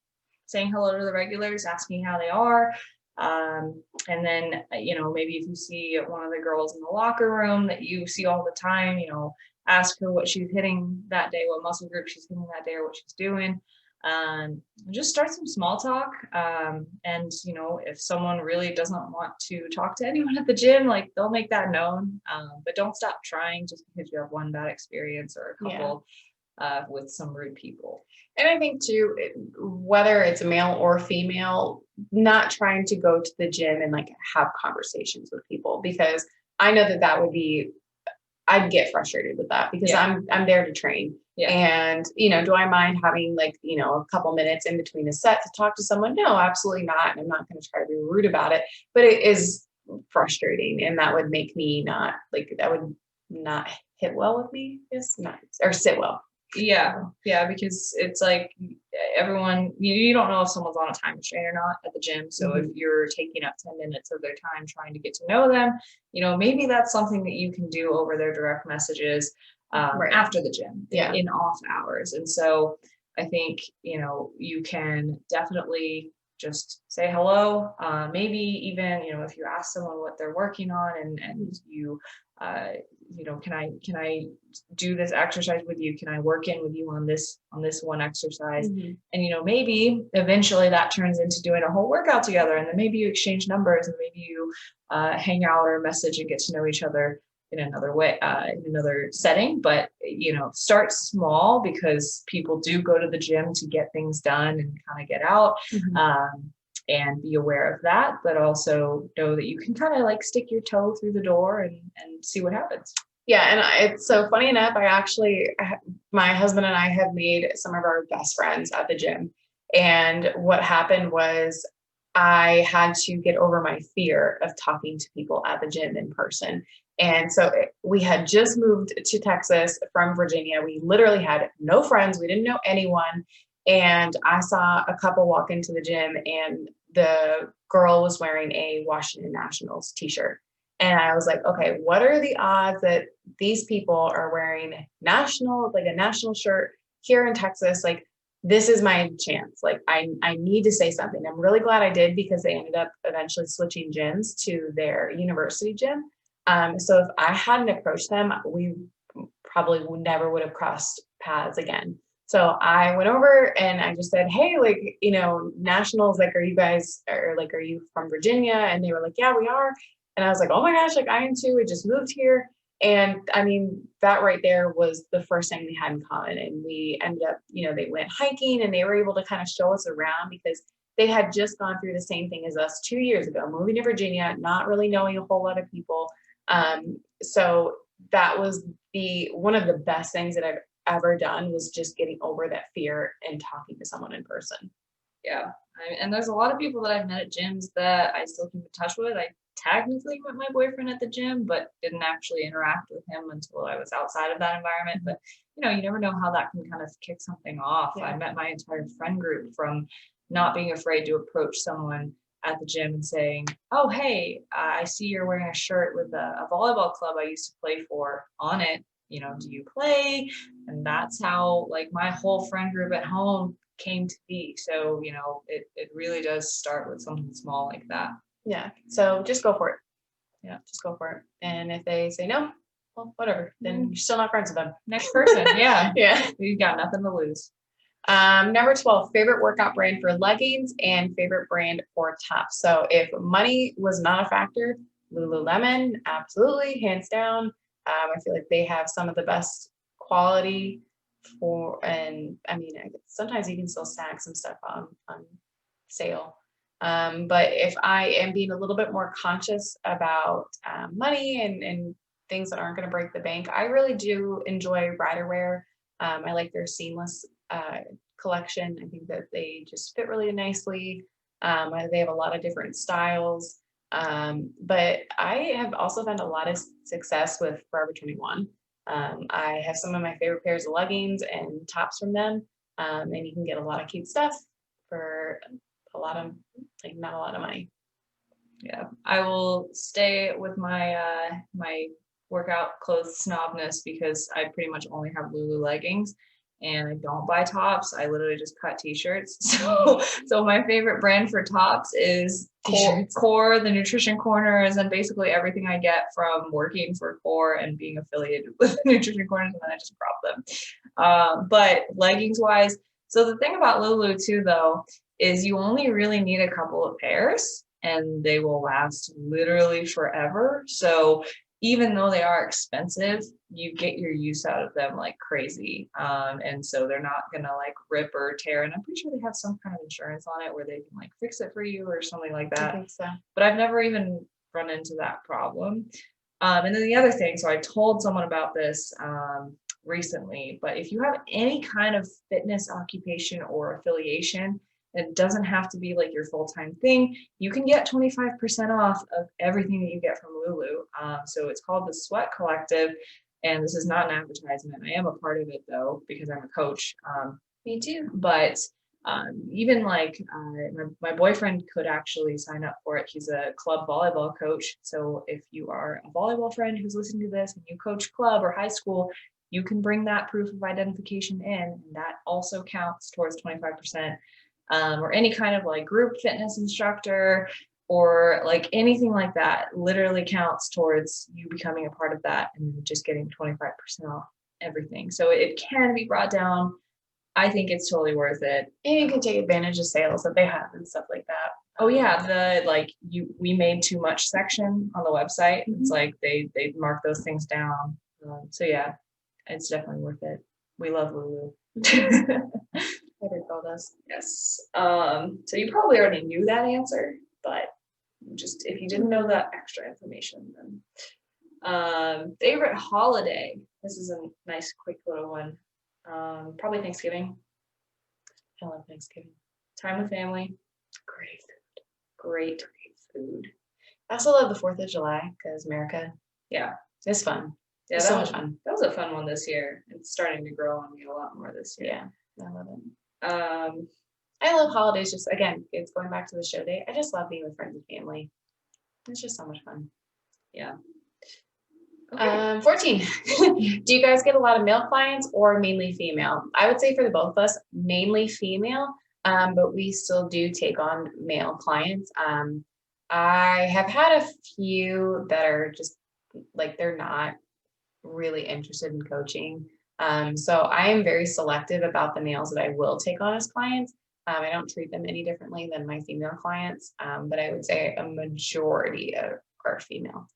saying hello to the regulars, asking how they are. And then, you know, maybe if you see one of the girls in the locker room that you see all the time, you know, ask her what she's hitting that day, what muscle group she's hitting that day, or what she's doing. Just start some small talk. And, you know, if someone really doesn't want to talk to anyone at the gym, like they'll make that known. But don't stop trying just because you have one bad experience or a couple with some rude people. And I think too, whether it's a male or female, not trying to go to the gym and like have conversations with people, because I know that would be, I'd get frustrated with that, because I'm there to train. Yeah. And, do I mind having like, a couple minutes in between a set to talk to someone? No, absolutely not. And I'm not going to try to be rude about it, but it is frustrating. And that would make me not like, that would not hit well with me. Yes, not, or sit well. Yeah, because it's like everyone, you don't know if someone's on a time restraint or not at the gym. So if you're taking up 10 minutes of their time trying to get to know them, maybe that's something that you can do over their direct messages Right. after the gym Yeah. in off hours. And so I think, you can definitely just say hello. Maybe even, if you ask someone what they're working on and you, can I do this exercise with you? Can I work in with you on this one exercise? And maybe eventually that turns into doing a whole workout together, and then maybe you exchange numbers, and maybe you hang out or message and get to know each other in another way, in another setting. But start small, because people do go to the gym to get things done and kind of get out. And be aware of that, but also know that you can kind of like stick your toe through the door and see what happens. Yeah. And it's so funny enough, my husband and I have made some of our best friends at the gym. And what happened was I had to get over my fear of talking to people at the gym in person. And so we had just moved to Texas from Virginia. We literally had no friends. We didn't know anyone. And I saw a couple walk into the gym, and the girl was wearing a Washington Nationals t-shirt. And I was like, okay, what are the odds that these people are wearing a national shirt here in Texas? Like, this is my chance. Like, I need to say something. I'm really glad I did, because they ended up eventually switching gyms to their university gym. So if I hadn't approached them, we probably never would have crossed paths again. So I went over and I just said, hey, like, Nationals, like, are you from Virginia? And they were like, yeah, we are. And I was like, oh my gosh, like, I am too. We just moved here. And I mean, that right there was the first thing we had in common. And we ended up, they went hiking, and they were able to kind of show us around, because they had just gone through the same thing as us 2 years ago, moving to Virginia, not really knowing a whole lot of people. So that was one of the best things that I've ever done, was just getting over that fear and talking to someone in person. Yeah. And there's a lot of people that I've met at gyms that I still keep in touch with. I technically met my boyfriend at the gym, but didn't actually interact with him until I was outside of that environment. But, you never know how that can kind of kick something off. Yeah. I met my entire friend group from not being afraid to approach someone at the gym and saying, oh, hey, I see you're wearing a shirt with a volleyball club I used to play for on it. Do you play? And that's how like my whole friend group at home came to be. So, it really does start with something small like that. Yeah. So just go for it. Yeah. Just go for it. And if they say no, well, whatever, then you're still not friends with them. Next person. Yeah. Yeah. You've got nothing to lose. Number 12, favorite workout brand for leggings and favorite brand for tops. So if money was not a factor, Lululemon, absolutely, hands down. I feel like they have some of the best quality and I mean, sometimes you can still snag some stuff on sale. But if I am being a little bit more conscious about money and things that aren't going to break the bank, I really do enjoy Rider Wear. I like their seamless collection. I think that they just fit really nicely. They have a lot of different styles. But I have also found a lot of success with Forever 21. I have some of my favorite pairs of leggings and tops from them. And you can get a lot of cute stuff for a lot of, not a lot of money. Yeah, I will stay with my my workout clothes snobness, because I pretty much only have Lulu leggings, and I don't buy tops. I literally just cut t-shirts. So my favorite brand for tops is Core, the Nutrition Corners, and basically everything I get from working for Core and being affiliated with Nutrition Corners, and then I just crop them. But leggings wise, so the thing about Lulu too, though, is you only really need a couple of pairs, and they will last literally forever. So even though they are expensive, you get your use out of them like crazy. And so they're not gonna like rip or tear. And I'm pretty sure they have some kind of insurance on it where they can like fix it for you or something like that. I think so. But I've never even run into that problem. And then the other thing, so I told someone about this recently, but if you have any kind of fitness occupation or affiliation, it doesn't have to be like your full-time thing. You can get 25% off of everything that you get from Lulu. So it's called the Sweat Collective, and this is not an advertisement. I am a part of it though, because I'm a coach. Me too. But even like my boyfriend could actually sign up for it. He's a club volleyball coach. So if you are a volleyball friend who's listening to this and you coach club or high school, you can bring that proof of identification in, and that also counts towards 25%. Or any kind of like group fitness instructor or like anything like that literally counts towards you becoming a part of that and just getting 25% off everything. So it can be brought down. I think it's totally worth it. And you can take advantage of sales that they have and stuff like that. Oh yeah, we made too much section on the website. It's like they mark those things down. So yeah, it's definitely worth it. We love Lulu. Every girl does. Yes. So you probably already knew that answer, but just if you didn't know that extra information, then favorite holiday. This is a nice quick little one. Probably Thanksgiving. I love Thanksgiving. Time with family. Great food. Great food. I also love the 4th of July because America. Yeah. It's fun. Yeah, It's so much fun. That was a fun one this year. It's starting to grow on me a lot more this year. Yeah, I love it. Um, I love holidays. Just again, it's going back to the show day. I just love being with friends and family. It's just so much fun. Yeah. Okay. 14. Do you guys get a lot of male clients or mainly female? I would say for the both of us, mainly female, but we still do take on male clients. I have had a few that are just like they're not really interested in coaching. So I am very selective about the males that I will take on as clients. I don't treat them any differently than my female clients, but I would say a majority are female.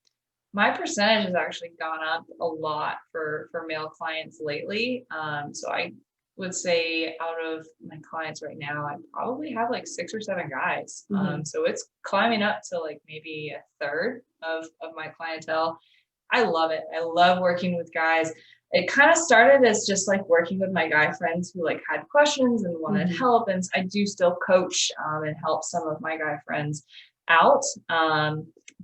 My percentage has actually gone up a lot for male clients lately. So I would say out of my clients right now, I probably have like 6 or 7 guys. So it's climbing up to like maybe a third of my clientele. I love it. I love working with guys. It kind of started as just like working with my guy friends who like had questions and wanted help. And I do still coach and help some of my guy friends out.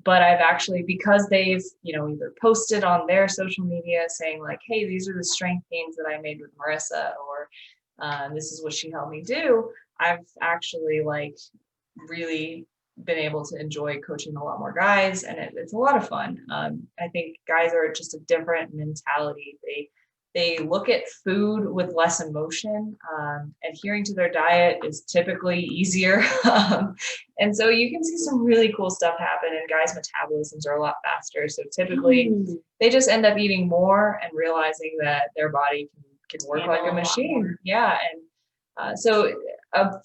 But I've actually, because they've, either posted on their social media saying like, hey, these are the strength gains that I made with Marissa, or this is what she helped me do. I've actually like really been able to enjoy coaching a lot more guys, and it's a lot of fun. I think guys are just a different mentality. They look at food with less emotion. Adhering to their diet is typically easier. And so you can see some really cool stuff happen, and guys' metabolisms are a lot faster. So typically they just end up eating more and realizing that their body can work like a machine. Yeah. And so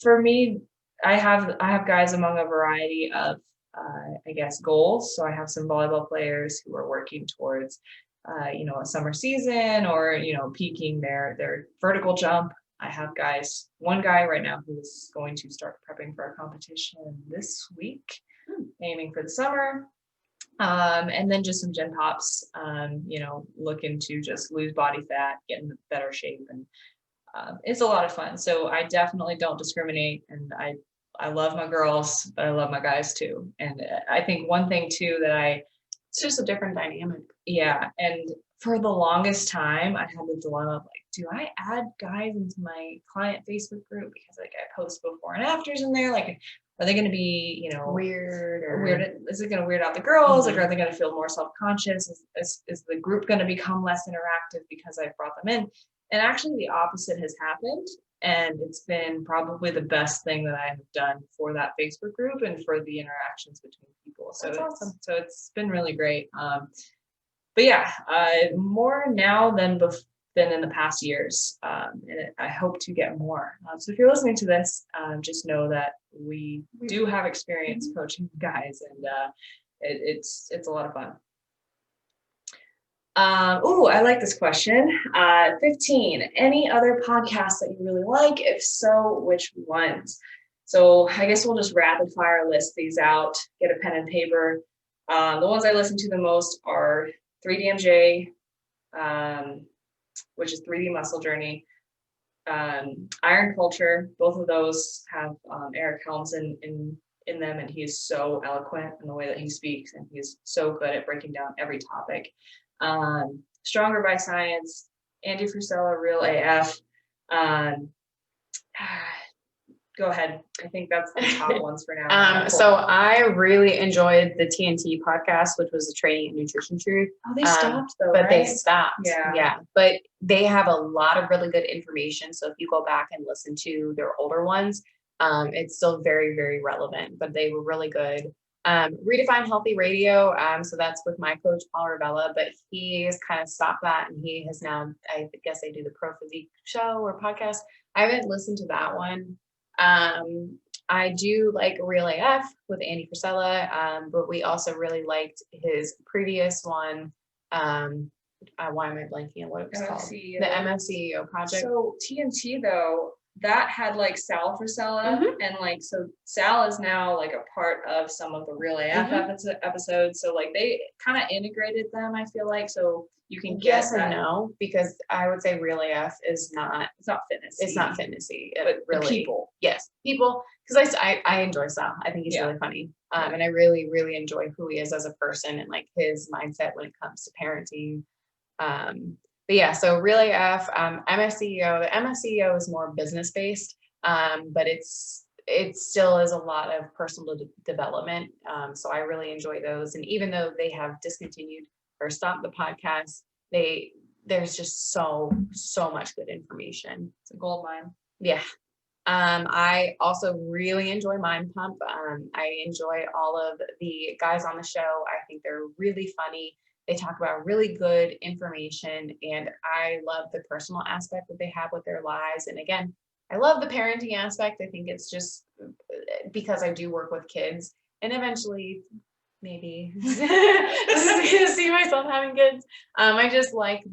for me, I have guys among a variety of, I guess, goals. So I have some volleyball players who are working towards, a summer season or, peaking their vertical jump. I have one guy right now who's going to start prepping for a competition this week, aiming for the summer. And then just some gen pops, looking to just lose body fat, get in better shape. And it's a lot of fun. So I definitely don't discriminate. And I love my girls, but I love my guys too. And I think one thing too it's just a different dynamic. Yeah. And for the longest time, I had the dilemma of like, do I add guys into my client Facebook group? Because like I post before and afters in there, like, are they going to be, weird? Is it going to weird out the girls? Like, are they going to feel more self-conscious? Is the group going to become less interactive because I brought them in? And actually the opposite has happened. And it's been probably the best thing that I have done for that Facebook group and for the interactions between people. So that's awesome. So it's been really great. But yeah, more now than in the past years. And I hope to get more. So if you're listening to this, just know that we do have experience coaching guys, and it's a lot of fun. I like this question. 15, any other podcasts that you really like? If so, which ones? So I guess we'll just rapid fire list these out, get a pen and paper. The ones I listen to the most are 3DMJ, which is 3D Muscle Journey. Iron Culture, both of those have Eric Helms in them, and he is so eloquent in the way that he speaks, and he's so good at breaking down every topic. Stronger by Science, Andy Frisella, Real AF. Go ahead. I think that's the top ones for now. So I really enjoyed the TNT podcast, which was the Training and Nutrition Truth. Oh, they stopped though, but right? They stopped. Yeah. But they have a lot of really good information. So if you go back and listen to their older ones, it's still very, very relevant, but they were really good. Redefine Healthy Radio. So that's with my coach, Paul Ravella, but he has kind of stopped that. And he has now, I guess they do the Pro Physique show or podcast. I haven't listened to that one. I do like Real AF with Andy Frisella, but we also really liked his previous one. Why am I blanking on what it was called? The MFCEO project. So TNT though, that had like Sal Frisella, and like, so Sal is now like a part of some of the Real AF episodes. So like they kind of integrated them, I feel like, so you can get yes and no, because I would say Real AF is not, it's not fitness. It's not fitnessy, but really people. Yes, people, because I enjoy Sal. I think he's really funny. And I really, really enjoy who he is as a person and like his mindset when it comes to parenting. But yeah, so Real AF, MSCEO. The MSCEO is more business based, but it still is a lot of personal development. So I really enjoy those. And even though they have discontinued or stopped the podcast, there's just so much good information. It's a gold mine. Yeah. I also really enjoy Mind Pump. I enjoy all of the guys on the show. I think they're really funny. They talk about really good information, and I love the personal aspect that they have with their lives. And again, I love the parenting aspect. I think it's just because I do work with kids, and eventually maybe see myself having kids. I just like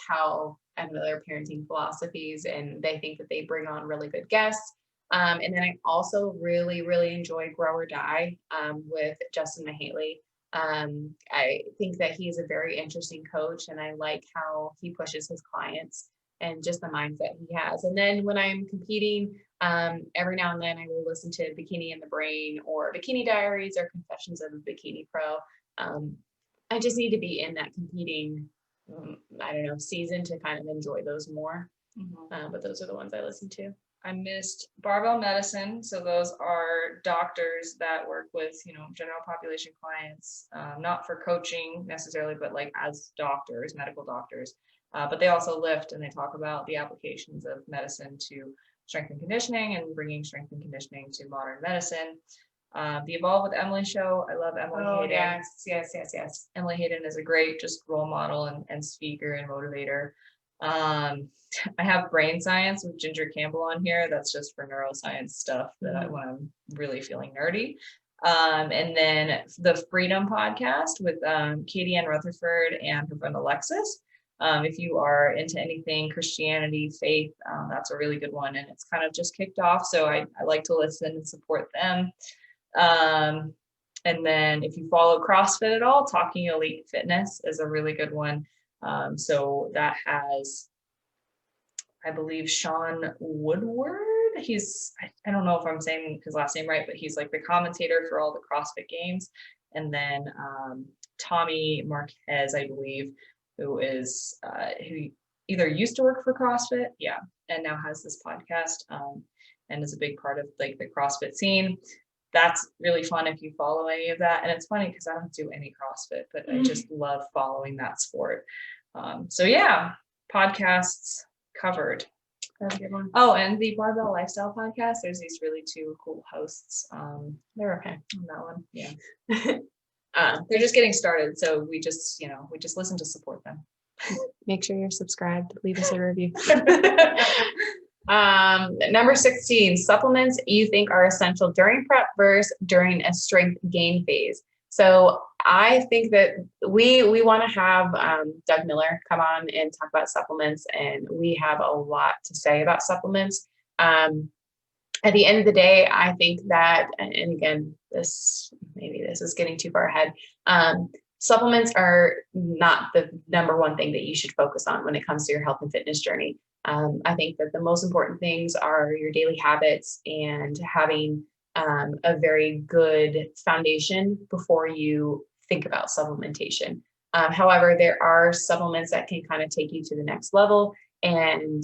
how I don't know, their parenting philosophies, and they think that they bring on really good guests. And then I also really, really enjoy Grow or Die with Justin Mahaley. I think that he's a very interesting coach, and I like how he pushes his clients and just the mindset he has. And then when I'm competing, every now and then I will listen to Bikini in the Brain or Bikini Diaries or Confessions of a Bikini Pro. I just need to be in that competing, season to kind of enjoy those more. But those are the ones I listen to. I missed Barbell Medicine. So those are doctors that work with, general population clients, not for coaching necessarily, but like as doctors, medical doctors. But they also lift, and they talk about the applications of medicine to strength and conditioning and bringing strength and conditioning to modern medicine. The Evolve with Emily show. I love Emily Hayden. Yes. Emily Hayden is a great just role model and speaker and motivator. I have Brain Science with Ginger Campbell on here. That's just for neuroscience stuff that when I'm really feeling nerdy. And then the Freedom podcast with Katie Ann Rutherford and her friend Alexis. If you are into anything Christianity, faith, that's a really good one. And it's kind of just kicked off. So I like to listen and support them. And then if you follow CrossFit at all, Talking Elite Fitness is a really good one. So that has, I believe, Sean Woodward. I don't know if I'm saying his last name right, but he's like the commentator for all the CrossFit games. And then Tommy Marquez, I believe, who either used to work for CrossFit, and now has this podcast, and is a big part of like the CrossFit scene. That's really fun if you follow any of that. And it's funny because I don't do any CrossFit, but I just love following that sport. So yeah, podcasts covered. That's a good one. Oh, and the Barbell Lifestyle podcast. There's these really two cool hosts. They're okay on that one. Yeah. They're just getting started. So we just listen to support them. Make sure you're subscribed. Leave us a review. Number 16, supplements you think are essential during prep versus during a strength gain phase. So I think that we want to have Doug Miller come on and talk about supplements, and we have a lot to say about supplements. At the end of the day, I think that, and again, this is getting too far ahead. supplements are not the number one thing that you should focus on when it comes to your health and fitness journey. I think that the most important things are your daily habits and having a very good foundation before you think about supplementation. However, there are supplements that can kind of take you to the next level. And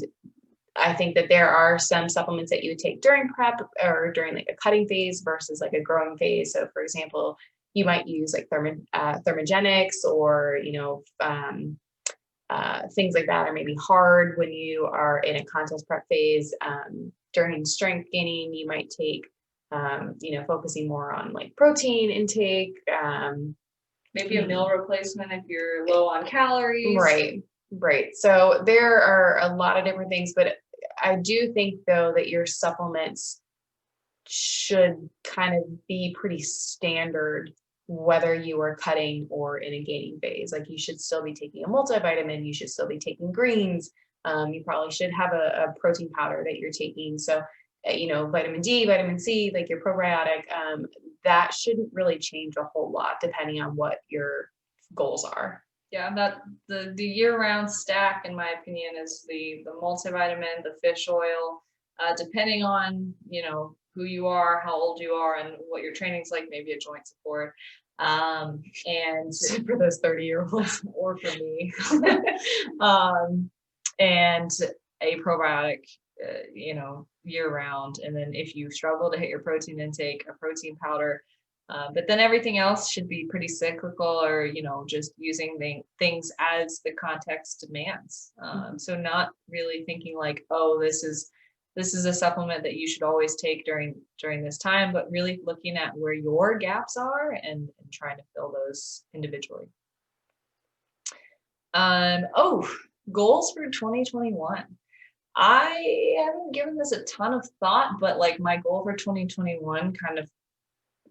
I think that there are some supplements that you would take during prep or during like a cutting phase versus like a growing phase. So, for example, you might use like thermogenics or, things like that, or maybe hard when you are in a contest prep phase. During strength gaining, you might take, focusing more on like protein intake. Maybe a meal replacement if you're low on calories. Right. So there are a lot of different things, but I do think though that your supplements should kind of be pretty standard whether you are cutting or in a gaining phase. Like you should still be taking a multivitamin, you should still be taking greens. You probably should have a protein powder that you're taking. So, vitamin D, vitamin C, like your probiotic, that shouldn't really change a whole lot depending on what your goals are. Yeah, that the year-round stack, in my opinion, is the multivitamin, the fish oil, depending on who you are, how old you are, and what your training's like. Maybe a joint support, and for those 30-year-olds, or for me, and a probiotic, year-round. And then if you struggle to hit your protein intake, a protein powder. But then everything else should be pretty cyclical, or just using things as the context demands. So not really thinking like, oh, this is a supplement that you should always take during this time, but really looking at where your gaps are and trying to fill those individually. Goals for 2021. I haven't given this a ton of thought, but like my goal for 2021 kind of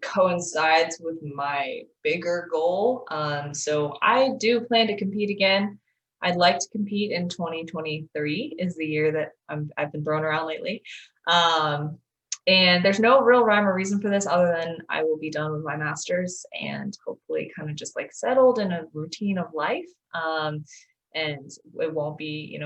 coincides with my bigger goal. So I do plan to compete again. I'd like to compete in 2023 is the year that I've been thrown around lately. And there's no real rhyme or reason for this other than I will be done with my master's and hopefully kind of just like settled in a routine of life. And it won't be,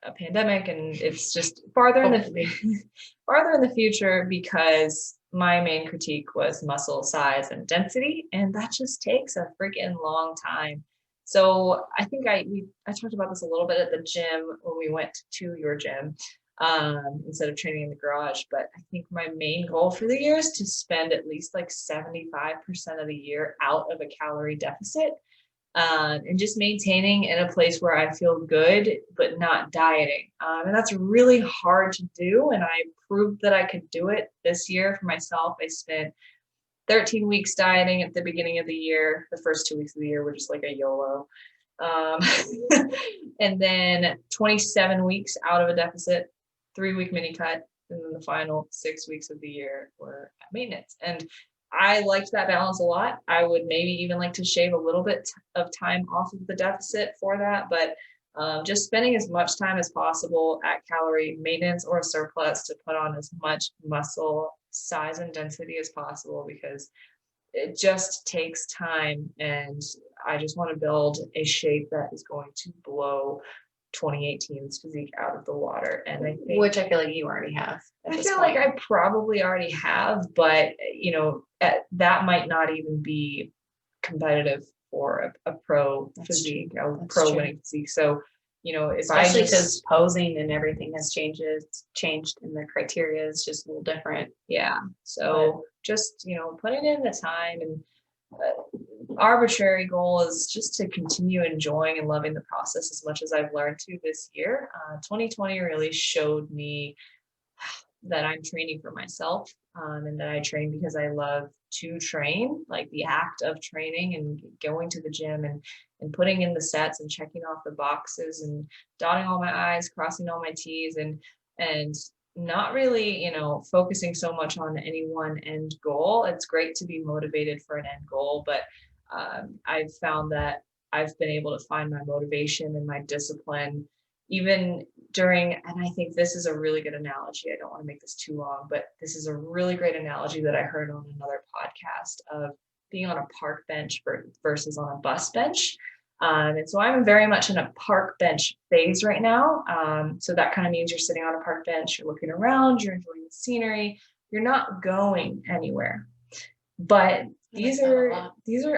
a pandemic, and it's just farther in the future, because my main critique was muscle size and density, and that just takes a freaking long time. So I think I talked about this a little bit at the gym when we went to your gym, instead of training in the garage. But I think my main goal for the year is to spend at least like 75% of the year out of a calorie deficit. And just maintaining in a place where I feel good, but not dieting. And that's really hard to do. And I proved that I could do it this year for myself. I spent 13 weeks dieting at the beginning of the year. The first 2 weeks of the year were just like a YOLO. And then 27 weeks out of a deficit, 3-week mini cut. And then the final 6 weeks of the year were at maintenance. And I liked that balance a lot. I would maybe even like to shave a little bit of time off of the deficit for that, but just spending as much time as possible at calorie maintenance or surplus to put on as much muscle size and density as possible, because it just takes time. And I just want to build a shape that is going to blow 2018's physique out of the water. And I think, which I feel like you already have. I feel like I probably already have, but that might not even be competitive for a pro physique, a pro winning physique. So, especially because posing and everything has changed, and the criteria is just a little different. Yeah. So just, putting in the time, and arbitrary goal is just to continue enjoying and loving the process as much as I've learned to this year. 2020 really showed me that I'm training for myself, and that I train because I love to train, like the act of training and going to the gym and putting in the sets and checking off the boxes and dotting all my I's, crossing all my T's, and not really, focusing so much on any one end goal. It's great to be motivated for an end goal, but I've found that I've been able to find my motivation and my discipline even during, and I think this is a really good analogy. I don't want to make this too long, but this is a really great analogy that I heard on another podcast of being on a park bench versus on a bus bench. And so I'm very much in a park bench phase right now. So that kind of means you're sitting on a park bench, you're looking around, you're enjoying the scenery, you're not going anywhere. But these are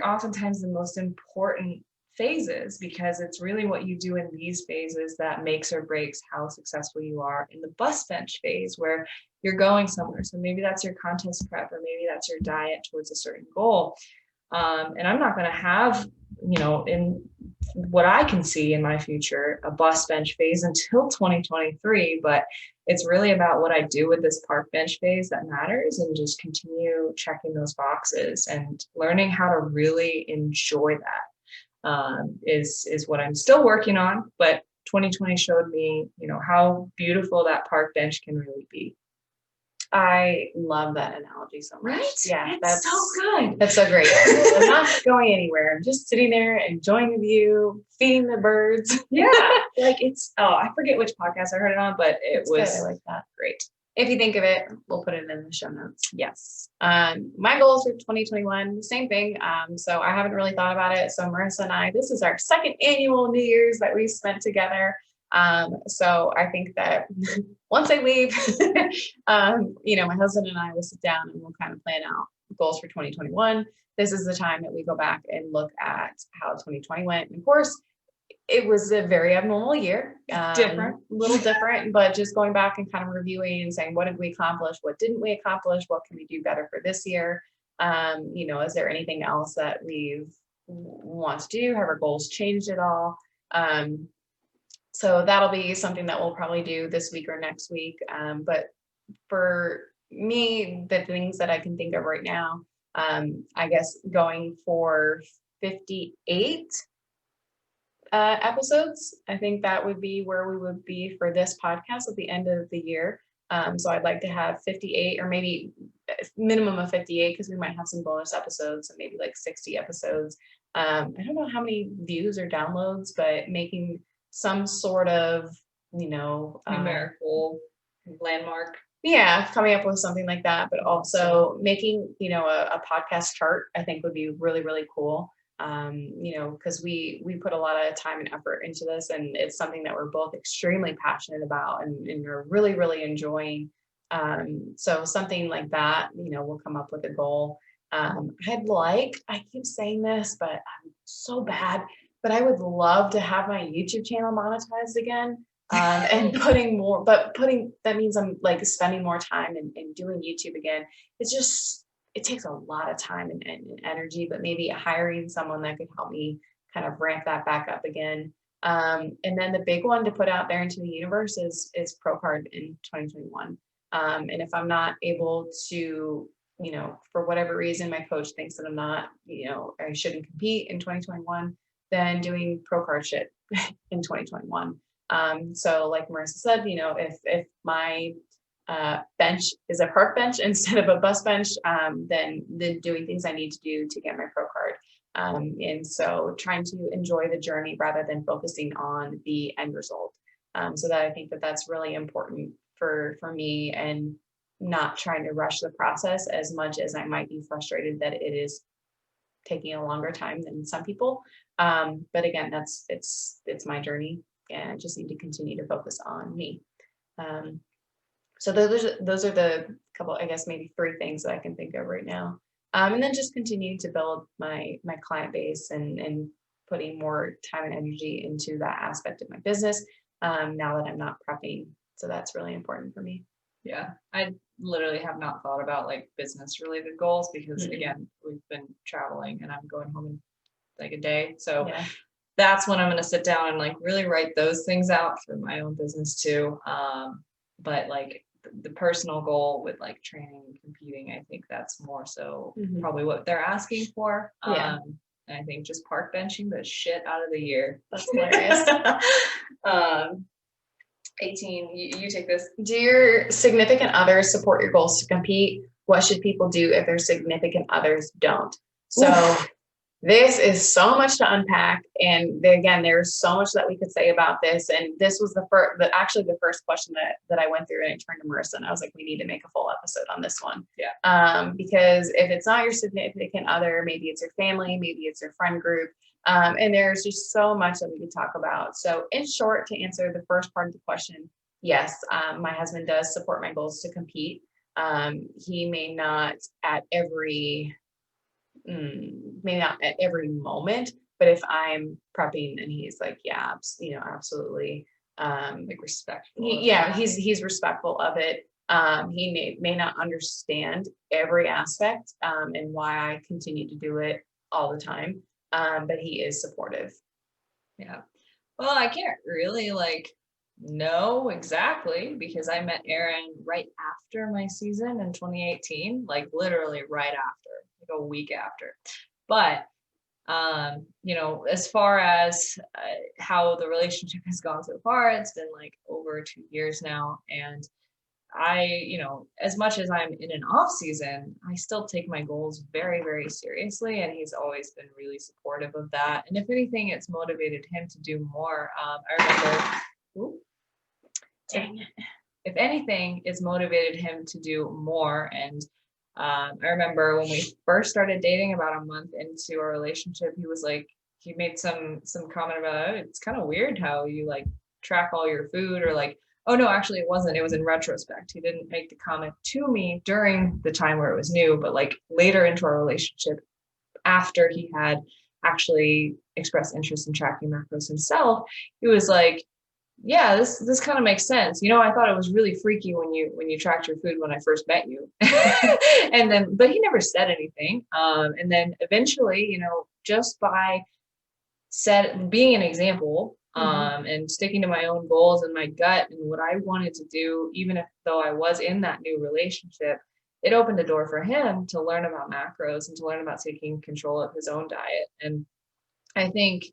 oftentimes the most important phases, because it's really what you do in these phases that makes or breaks how successful you are in the bus bench phase, where you're going somewhere. So maybe that's your contest prep, or maybe that's your diet towards a certain goal. And I'm not going to have, in what I can see in my future, a bus bench phase until 2023. But it's really about what I do with this park bench phase that matters, and just continue checking those boxes and learning how to really enjoy that is what I'm still working on. But 2020 showed me, how beautiful that park bench can really be. I love that analogy so much. Right? Yeah, that's so good. That's so great. I'm not going anywhere. I'm just sitting there enjoying the view, feeding the birds. Yeah, like I forget which podcast I heard it on, but it's was good. I like that. Great. If you think of it, we'll put it in the show notes. Yes. My goals for 2021, same thing. So I haven't really thought about it. So Marissa and I, this is our second annual New Year's that we spent together. So I think that once I leave, my husband and I will sit down and we'll kind of plan out goals for 2021. This is the time that we go back and look at how 2020 went. And of course, it was a very abnormal year, a little different, but just going back and kind of reviewing and saying, what did we accomplish? What didn't we accomplish? What can we do better for this year? Is there anything else that we want to do? Have our goals changed at all? So that'll be something that we'll probably do this week or next week. But for me, the things that I can think of right now, I guess going for 58 episodes, I think that would be where we would be for this podcast at the end of the year. So I'd like to have 58, or maybe minimum of 58, because we might have some bonus episodes, and maybe like 60 episodes. I don't know how many views or downloads, but making some sort of, numerical landmark. Yeah, coming up with something like that, but also making, a podcast chart, I think would be really, really cool. Because we put a lot of time and effort into this, and it's something that we're both extremely passionate about and are really, really enjoying. So something like that, we'll come up with a goal. I keep saying this, but I'm so bad, but I would love to have my YouTube channel monetized again. And that means I'm like spending more time and doing YouTube again. It takes a lot of time and energy, but maybe hiring someone that could help me kind of ramp that back up again. And then the big one to put out there into the universe is ProCard in 2021. And if I'm not able to, for whatever reason, my coach thinks that I'm not, I shouldn't compete in 2021, then doing ProCard shit in 2021. So like Marissa said, if my bench is a park bench instead of a bus bench, then doing things I need to do to get my pro card. And so trying to enjoy the journey rather than focusing on the end result. So that I think that's really important for me, and not trying to rush the process as much as I might be frustrated that it is taking a longer time than some people. But again, it's my journey, and I just need to continue to focus on me. So those are the couple, I guess, maybe 3 things that I can think of right now. And then just continue to build my client base and putting more time and energy into that aspect of my business now that I'm not prepping. So that's really important for me. Yeah, I literally have not thought about like business related goals, because again, we've been traveling and I'm going home in like a day. So that's when I'm going to sit down and like really write those things out for my own business too. But like the personal goal with like training and competing, I think that's more so probably what they're asking for. And I think just park benching the shit out of the year. That's hilarious. 18, you take this. Do your significant others support your goals to compete? What should people do if their significant others don't? So This is so much to unpack. And again, there's so much that we could say about this. And this was actually the first question that I went through, and I turned to Marissa and I was like, we need to make a full episode on this one. Yeah. Because if it's not your significant other, maybe it's your family, maybe it's your friend group. And there's just so much that we could talk about. So in short, to answer the first part of the question, yes, my husband does support my goals to compete. He may not at every maybe not at every moment, but if I'm prepping and he's like, yeah, absolutely. Like respectful. Yeah, he's respectful of it. He may not understand every aspect, and why I continue to do it all the time. But he is supportive. Yeah. Well, I can't really like know exactly because I met Aaron right after my season in 2018, like literally right after, like a week after. But as far as how the relationship has gone so far, it's been like over 2 years now, and as much as I'm in an off season, I still take my goals very, very seriously. And he's always been really supportive of that. And if anything, it's motivated him to do more. I remember, ooh, Dang it. if anything, it's motivated him to do more. And I remember when we first started dating about a month into our relationship, he made some comment about it. It's kind of weird how you like track all your food or like, oh no, actually it wasn't. It was in retrospect. He didn't make the comment to me during the time where it was new, but like later into our relationship after he had actually expressed interest in tracking macros himself, he was like, yeah, this kind of makes sense. I thought it was really freaky when you tracked your food when I first met you. And then, but he never said anything. And then eventually, just by being an example, and sticking to my own goals and my gut and what I wanted to do, even though I was in that new relationship, it opened a door for him to learn about macros and to learn about taking control of his own diet. And I think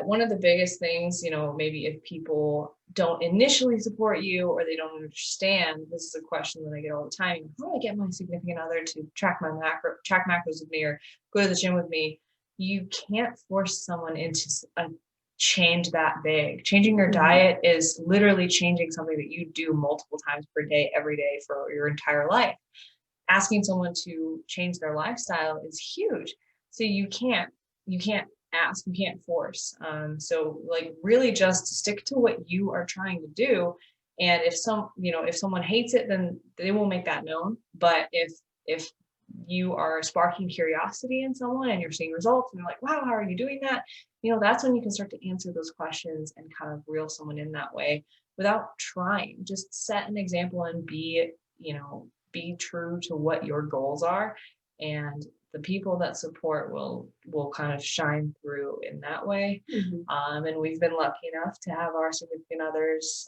one of the biggest things, maybe if people don't initially support you or they don't understand, this is a question that I get all the time. How do I get my significant other to track macros with me or go to the gym with me? You can't force someone into a change that big. Changing your diet is literally changing something that you do multiple times per day, every day for your entire life. Asking someone to change their lifestyle is huge. So you can't ask, you can't force. So like really just stick to what you are trying to do. And if someone hates it, then they will make that known. But if you are sparking curiosity in someone and you're seeing results and you're like, wow, how are you doing that? That's when you can start to answer those questions and kind of reel someone in that way without trying. Just set an example and be true to what your goals are. And the people that support will kind of shine through in that way. And we've been lucky enough to have our significant others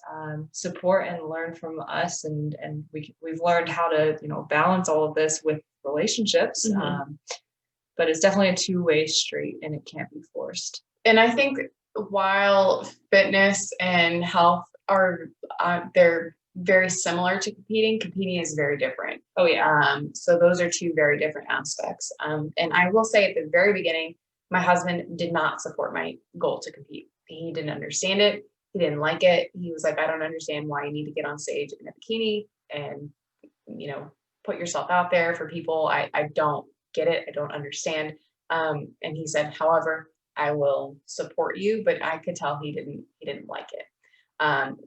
support and learn from us, and we've learned how to balance all of this with relationships. But it's definitely a two-way street, and it can't be forced. And I think while fitness and health are they're very similar to competing is very different. Oh yeah. So those are two very different aspects. And I will say at the very beginning, my husband did not support my goal to compete. He didn't understand it. He didn't like it. He was like, I don't understand why you need to get on stage in a bikini and, put yourself out there for people. I don't get it. I don't understand. And he said, however, I will support you, but I could tell he didn't like it.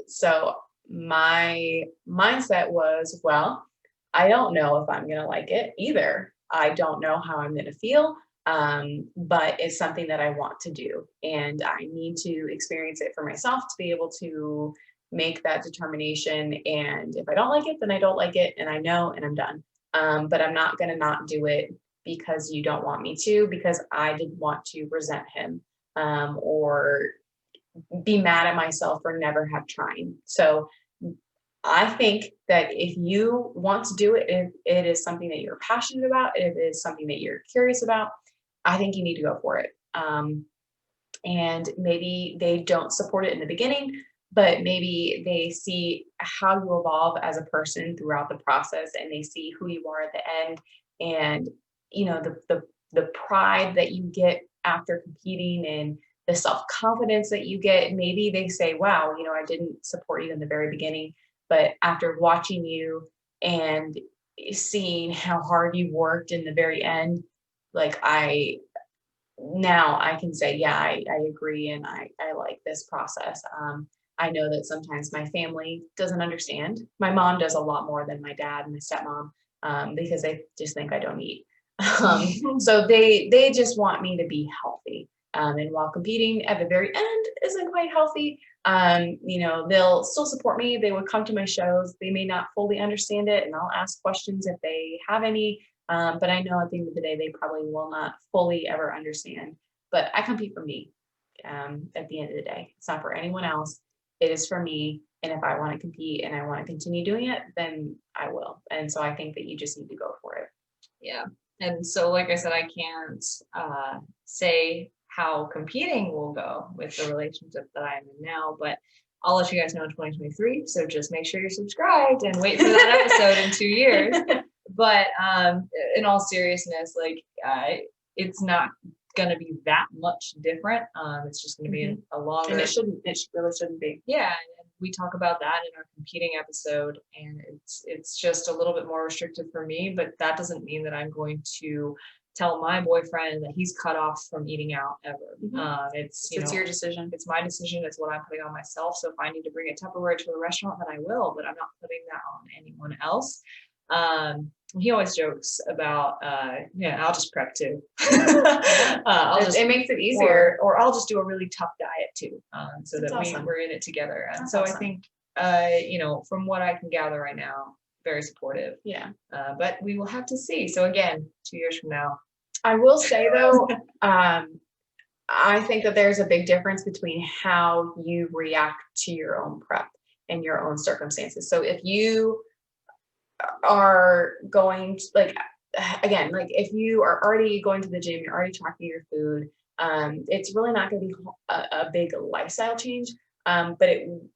So my mindset was, well, I don't know if I'm going to like it either. I don't know how I'm going to feel, but it's something that I want to do. And I need to experience it for myself to be able to make that determination. And if I don't like it, then I don't like it. And I know, and I'm done. But I'm not going to not do it because you don't want me to, because I didn't want to resent him, or be mad at myself for never have trying. So I think that if you want to do it, if it is something that you're passionate about, if it is something that you're curious about, I think you need to go for it. And maybe they don't support it in the beginning, but maybe they see how you evolve as a person throughout the process, and they see who you are at the end. And the the pride that you get after competing and the self-confidence that you get. Maybe they say, wow, I didn't support you in the very beginning, but after watching you and seeing how hard you worked in the very end, like now I can say, yeah, I agree. And I like this process. I know that sometimes my family doesn't understand. My mom does a lot more than my dad and my stepmom, because they just think I don't eat. So they just want me to be healthy. And while competing at the very end isn't quite healthy, they'll still support me. They would come to my shows. They may not fully understand it, and I'll ask questions if they have any. But I know at the end of the day, they probably will not fully ever understand. But I compete for me. At the end of the day, it's not for anyone else. It is for me. And if I want to compete and I want to continue doing it, then I will. And so I think that you just need to go for it. Yeah. And so, like I said, I can't say how competing will go with the relationship that I'm in now, but I'll let you guys know in 2023. So just make sure you're subscribed and wait for that episode in 2 years. But in all seriousness, like it's not going to be that much different. It's just going to be a longer. And it really shouldn't be. Yeah. And we talk about that in our competing episode, and it's just a little bit more restrictive for me, but that doesn't mean that I'm going to tell my boyfriend that he's cut off from eating out ever. It's your decision. It's my decision. It's what I'm putting on myself. So if I need to bring a Tupperware to a restaurant, then I will, but I'm not putting that on anyone else. He always jokes about, I'll just prep too. It makes it easier. Or I'll just do a really tough diet too, so That's that awesome. we're in it together. And That's so awesome. I think, from what I can gather right now, very supportive. Yeah. But we will have to see. So again, 2 years from now. I will say though, I think that there's a big difference between how you react to your own prep and your own circumstances. So if you are going to, like if you are already going to the gym, you're already tracking your food, it's really not going to be a big lifestyle change, but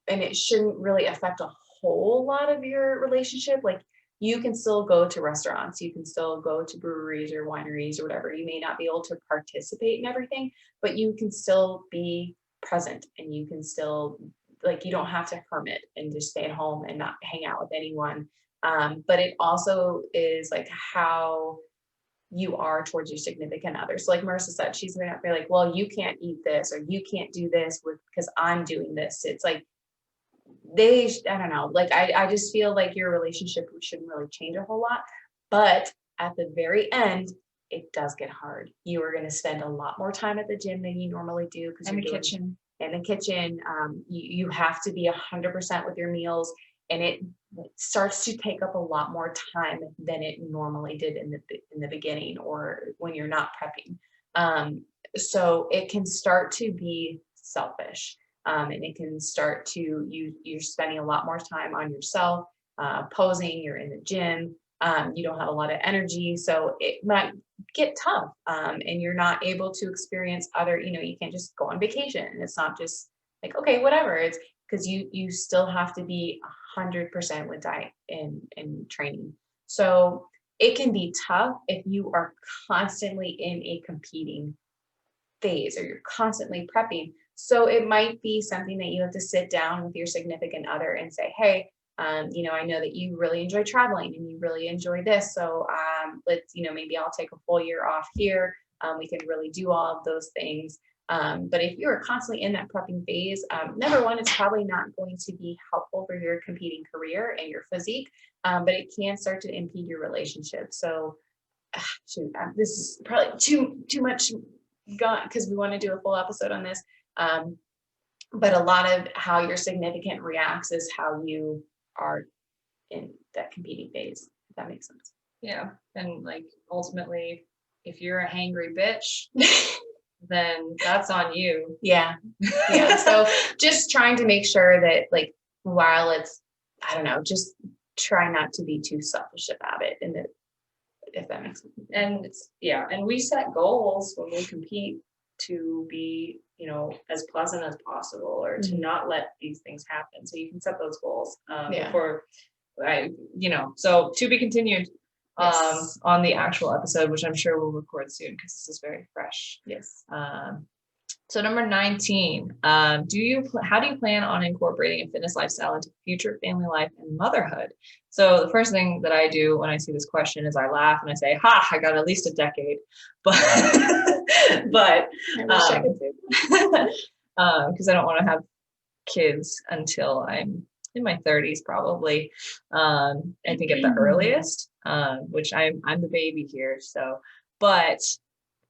it shouldn't really affect a whole lot of your relationship. Like, you can still go to restaurants, you can still go to breweries or wineries or whatever. You may not be able to participate in everything, but you can still be present, and you can still, you don't have to hermit and just stay at home and not hang out with anyone. But it also is like how you are towards your significant other. So like Marissa said, she's going to be like, well, you can't eat this, or you can't do this because I'm doing this. It's like, I don't know, I just feel like your relationship shouldn't really change a whole lot. But at the very end, it does get hard. You are going to spend a lot more time at the gym than you normally do, because you're in the kitchen. You have to be 100% with your meals, and it starts to take up a lot more time than it normally did in the beginning, or when you're not prepping. So it can start to be selfish, and it can start to you're spending a lot more time on yourself, posing. You're in the gym. You don't have a lot of energy, so it might get tough, and you're not able to experience other. You can't just go on vacation. It's not just like, okay, whatever. It's because you still have to be 100% with diet and training. So it can be tough if you are constantly in a competing phase, or you're constantly prepping. So it might be something that you have to sit down with your significant other and say, hey, I know that you really enjoy traveling and you really enjoy this. So let's, maybe I'll take a full year off here. We can really do all of those things. But if you're constantly in that prepping phase, number one, it's probably not going to be helpful for your competing career and your physique, but it can start to impede your relationship. So this is probably too much gone, because we want to do a full episode on this. But a lot of how your significant reacts is how you are in that competing phase, if that makes sense. Yeah. And ultimately, if you're a hangry bitch, then that's on you. Yeah. So just trying to make sure that while it's, I don't know, just try not to be too selfish about it. And if that makes sense. And we set goals when we compete to be, as pleasant as possible, or to not let these things happen. So you can set those goals so to be continued Yes. on the actual episode, which I'm sure we'll record soon because this is very fresh. Yes. So number 19, how do you plan on incorporating a fitness lifestyle into future family life and motherhood? So the first thing that I do when I see this question is I laugh and I say, ha, I got at least a decade, but but I wish I could say that. because I don't want to have kids until I'm in my 30s, probably. I think at the earliest, which I'm the baby here. So, but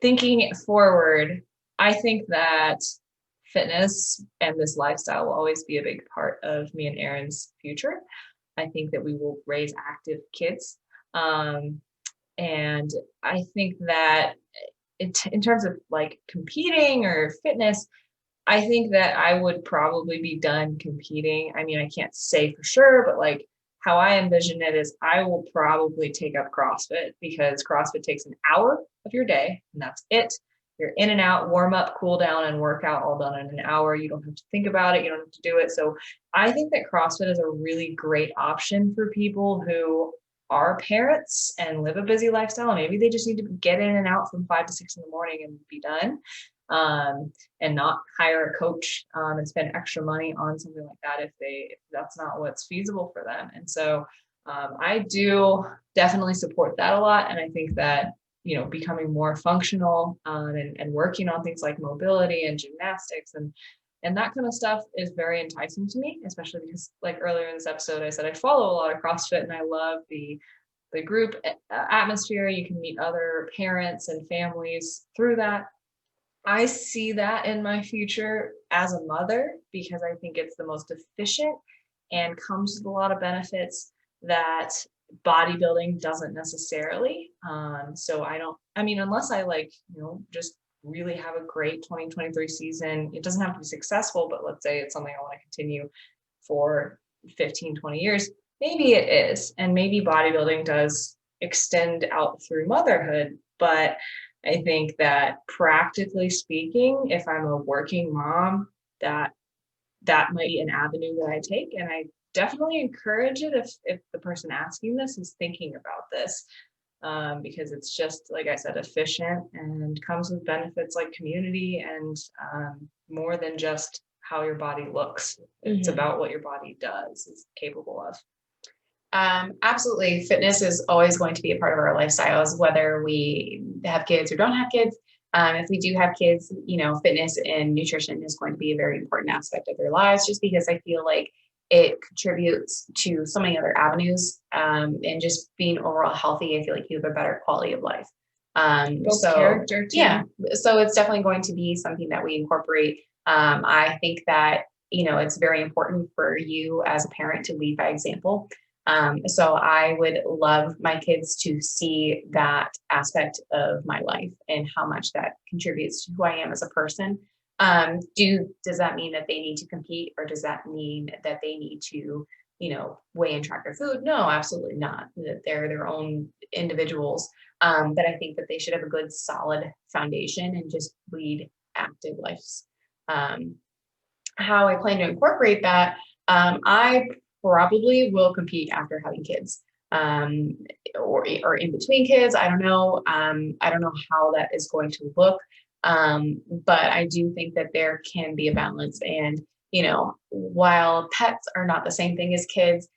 thinking forward, I think that fitness and this lifestyle will always be a big part of me and Aaron's future. I think that we will raise active kids. And I think that in terms of like competing or fitness, I think that I would probably be done competing. I mean, I can't say for sure, but like how I envision it is I will probably take up CrossFit because CrossFit takes an hour of your day and that's it. You're in and out, warm up, cool down, and workout all done in an hour. You don't have to think about it. You don't have to do it. So I think that CrossFit is a really great option for people who are parents and live a busy lifestyle. Maybe they just need to get in and out from 5 to 6 in the morning and be done. And not hire a coach and spend extra money on something like that if that's not what's feasible for them. And so I do definitely support that a lot. And I think that, becoming more functional and working on things like mobility and gymnastics and that kind of stuff is very enticing to me, especially because like earlier in this episode, I said I follow a lot of CrossFit and I love the group atmosphere. You can meet other parents and families through that. I see that in my future as a mother because I think it's the most efficient and comes with a lot of benefits that bodybuilding doesn't necessarily. So unless I just really have a great 2023 season, it doesn't have to be successful, but let's say it's something I want to continue for 15, 20 years, maybe it is. And maybe bodybuilding does extend out through motherhood, but I think that practically speaking, if I'm a working mom, that might be an avenue that I take. And I definitely encourage it if the person asking this is thinking about this, because it's just, like I said, efficient and comes with benefits like community and more than just how your body looks. It's about what your body is capable of. Absolutely. Fitness is always going to be a part of our lifestyles, whether we have kids or don't have kids. If we do have kids, fitness and nutrition is going to be a very important aspect of their lives, just because I feel like it contributes to so many other avenues. And just being overall healthy, I feel like you have a better quality of life. So character too. Yeah. So it's definitely going to be something that we incorporate. I think that, it's very important for you as a parent to lead by example. So I would love my kids to see that aspect of my life and how much that contributes to who I am as a person. Does that mean that they need to compete, or does that mean that they need to, weigh and track their food? No, absolutely not. That they're their own individuals. But I think that they should have a good, solid foundation and just lead active lives. How I plan to incorporate that, I probably will compete after having kids, or in between kids. I don't know. I don't know how that is going to look. But I do think that there can be a balance. And, while pets are not the same thing as kids,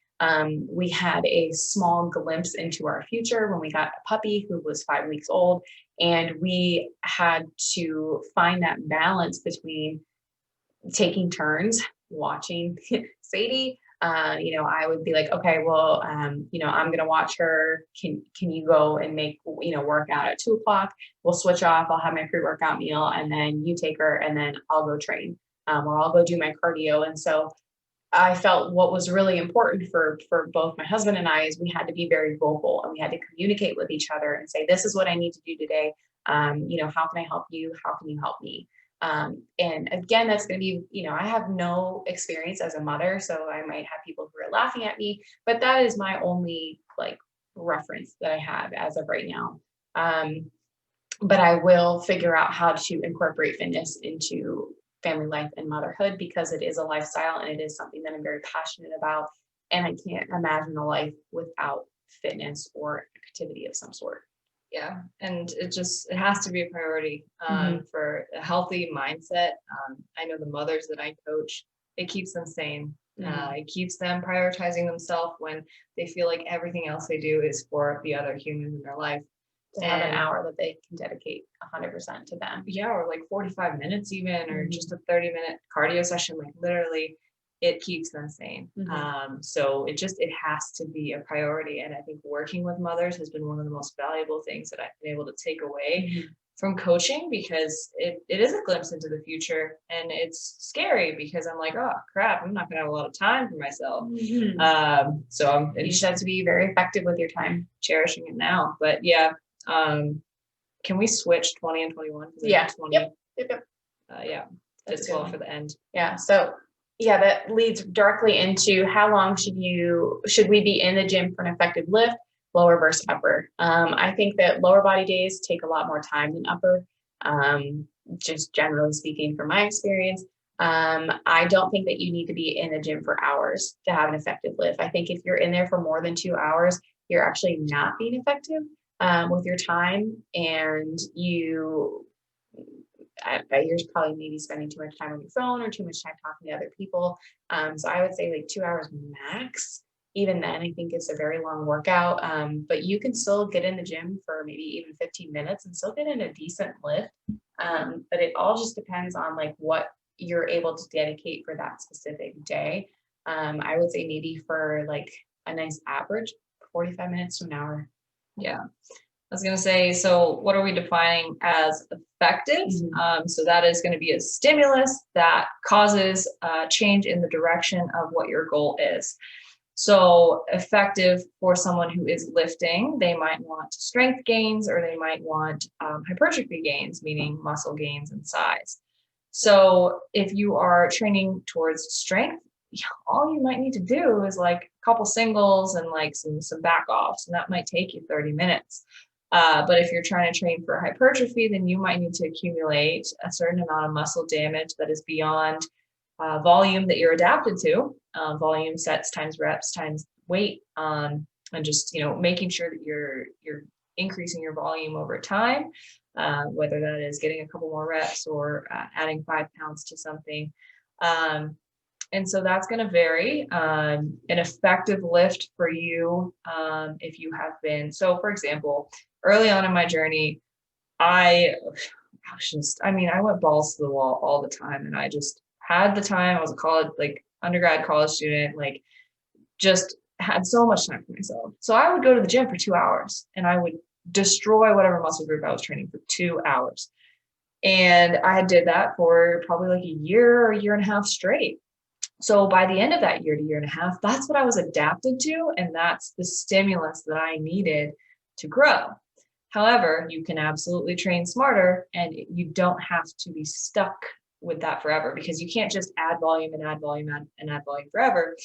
we had a small glimpse into our future when we got a puppy who was 5 weeks old. And we had to find that balance between taking turns watching Sadie. I would be like, okay, well, I'm going to watch her. Can you go and make, workout at 2:00? We'll switch off. I'll have my pre-workout meal and then you take her and then I'll go train, or I'll go do my cardio. And so I felt what was really important for both my husband and I is we had to be very vocal and we had to communicate with each other and say, this is what I need to do today. How can I help you? How can you help me? And again, that's going to be, I have no experience as a mother, so I might have people who are laughing at me, but that is my only reference that I have as of right now. But I will figure out how to incorporate fitness into family life and motherhood because it is a lifestyle and it is something that I'm very passionate about. And I can't imagine a life without fitness or activity of some sort. Yeah. And it has to be a priority for a healthy mindset. I know the mothers that I coach, it keeps them sane. It keeps them prioritizing themselves when they feel like everything else they do is for the other humans in their life. To have an hour that they can dedicate 100% to them. Yeah, or like 45 minutes even, or just a 30-minute cardio session, like literally it keeps them sane. So it has to be a priority. And I think working with mothers has been one of the most valuable things that I've been able to take away from coaching, because it is a glimpse into the future, and it's scary because I'm like, oh crap, I'm not gonna have a lot of time for myself. So you just have to be very effective with your time, cherishing it now. But yeah, can we switch 20 and 21? Yeah. 20. Yep. Yeah. That's 12 for the end. Yeah. So yeah, that leads directly into how long should we be in the gym for an effective lift, lower versus upper. I think that lower body days take a lot more time than upper. Just generally speaking, from my experience, I don't think that you need to be in the gym for hours to have an effective lift. I think if you're in there for more than 2 hours, you're actually not being effective with your time, and you're probably maybe spending too much time on your phone or too much time talking to other people. So I would say like 2 hours max. Even then, I think it's a very long workout, but you can still get in the gym for maybe even 15 minutes and still get in a decent lift. But it all just depends on like what you're able to dedicate for that specific day. I would say maybe for like a nice average, 45 minutes to an hour. Yeah. I was going to say, so what are we defining as effective? So that is going to be a stimulus that causes a change in the direction of what your goal is. So effective for someone who is lifting, they might want strength gains, or they might want hypertrophy gains, meaning muscle gains and size. So if you are training towards strength, all you might need to do is like a couple singles and like some back offs, and that might take you 30 minutes. But if you're trying to train for hypertrophy, then you might need to accumulate a certain amount of muscle damage that is beyond volume that you're adapted to, volume sets times reps times weight, and just making sure that you're increasing your volume over time, whether that is getting a couple more reps or adding 5 pounds to something. And so that's going to vary. An effective lift for you, if you have been, so for example, early on in my journey, I went balls to the wall all the time, and I just had the time. I was a undergrad college student, like just had so much time for myself. So I would go to the gym for 2 hours, and I would destroy whatever muscle group I was training for 2 hours. And I did that for probably like a year or a year and a half straight. So by the end of that year to year and a half, that's what I was adapted to. And that's the stimulus that I needed to grow. However, you can absolutely train smarter, and you don't have to be stuck with that forever, because you can't just add volume and add volume and add volume forever,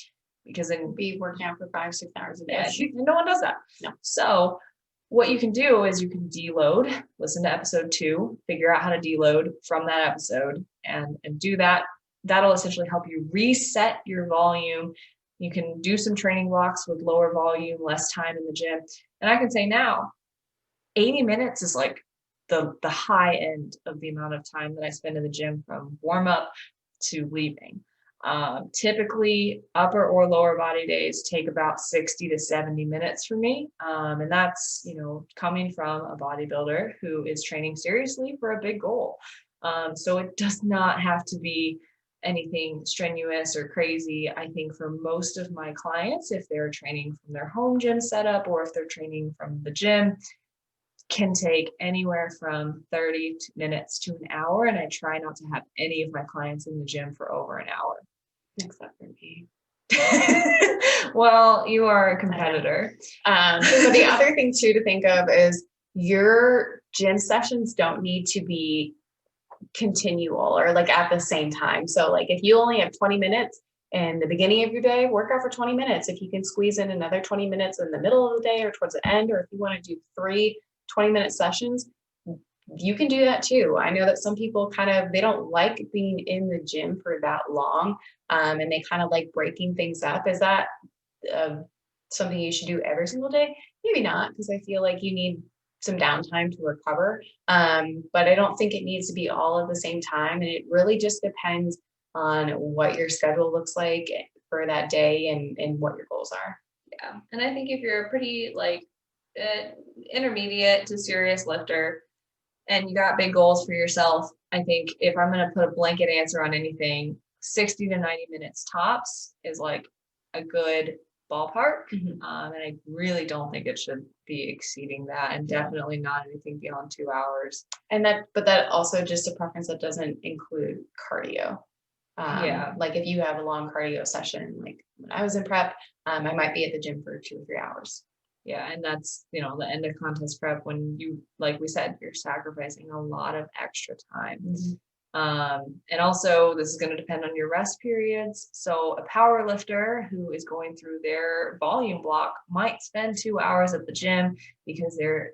because then be working out for 5-6 hours a day. No one does that. No. So what you can do is you can deload, listen to episode 2, figure out how to deload from that episode and do that. That'll essentially help you reset your volume. You can do some training blocks with lower volume, less time in the gym. And I can say now, 80 minutes is like the high end of the amount of time that I spend in the gym from warm up to leaving. Typically upper or lower body days take about 60 to 70 minutes for me. And that's, coming from a bodybuilder who is training seriously for a big goal. So it does not have to be anything strenuous or crazy. I think for most of my clients, if they're training from their home gym setup, or if they're training from the gym, can take anywhere from 30 minutes to an hour. And I try not to have any of my clients in the gym for over an hour. Except for me. Well, you are a competitor. So the other thing too to think of is your gym sessions don't need to be continual or like at the same time. So like if you only have 20 minutes in the beginning of your day, work out for 20 minutes. If you can squeeze in another 20 minutes in the middle of the day or towards the end, or if you want to do 3 20-minute sessions, you can do that too. I know that some people they don't like being in the gym for that long, and they kind of like breaking things up. Is that something you should do every single day? Maybe not, because I feel like you need some downtime to recover. But I don't think it needs to be all at the same time. And it really just depends on what your schedule looks like for that day and what your goals are. Yeah. And I think if you're a pretty like intermediate to serious lifter and you got big goals for yourself, I think if I'm going to put a blanket answer on anything, 60 to 90 minutes tops is like a good ballpark. And I really don't think it should be exceeding that, and definitely not anything beyond 2 hours. But that also just a preference that doesn't include cardio. Like if you have a long cardio session, like when I was in prep, I might be at the gym for 2 or 3 hours. Yeah, and that's, the end of contest prep when you, like we said, you're sacrificing a lot of extra time. And also this is going to depend on your rest periods. So a power lifter who is going through their volume block might spend 2 hours at the gym because they're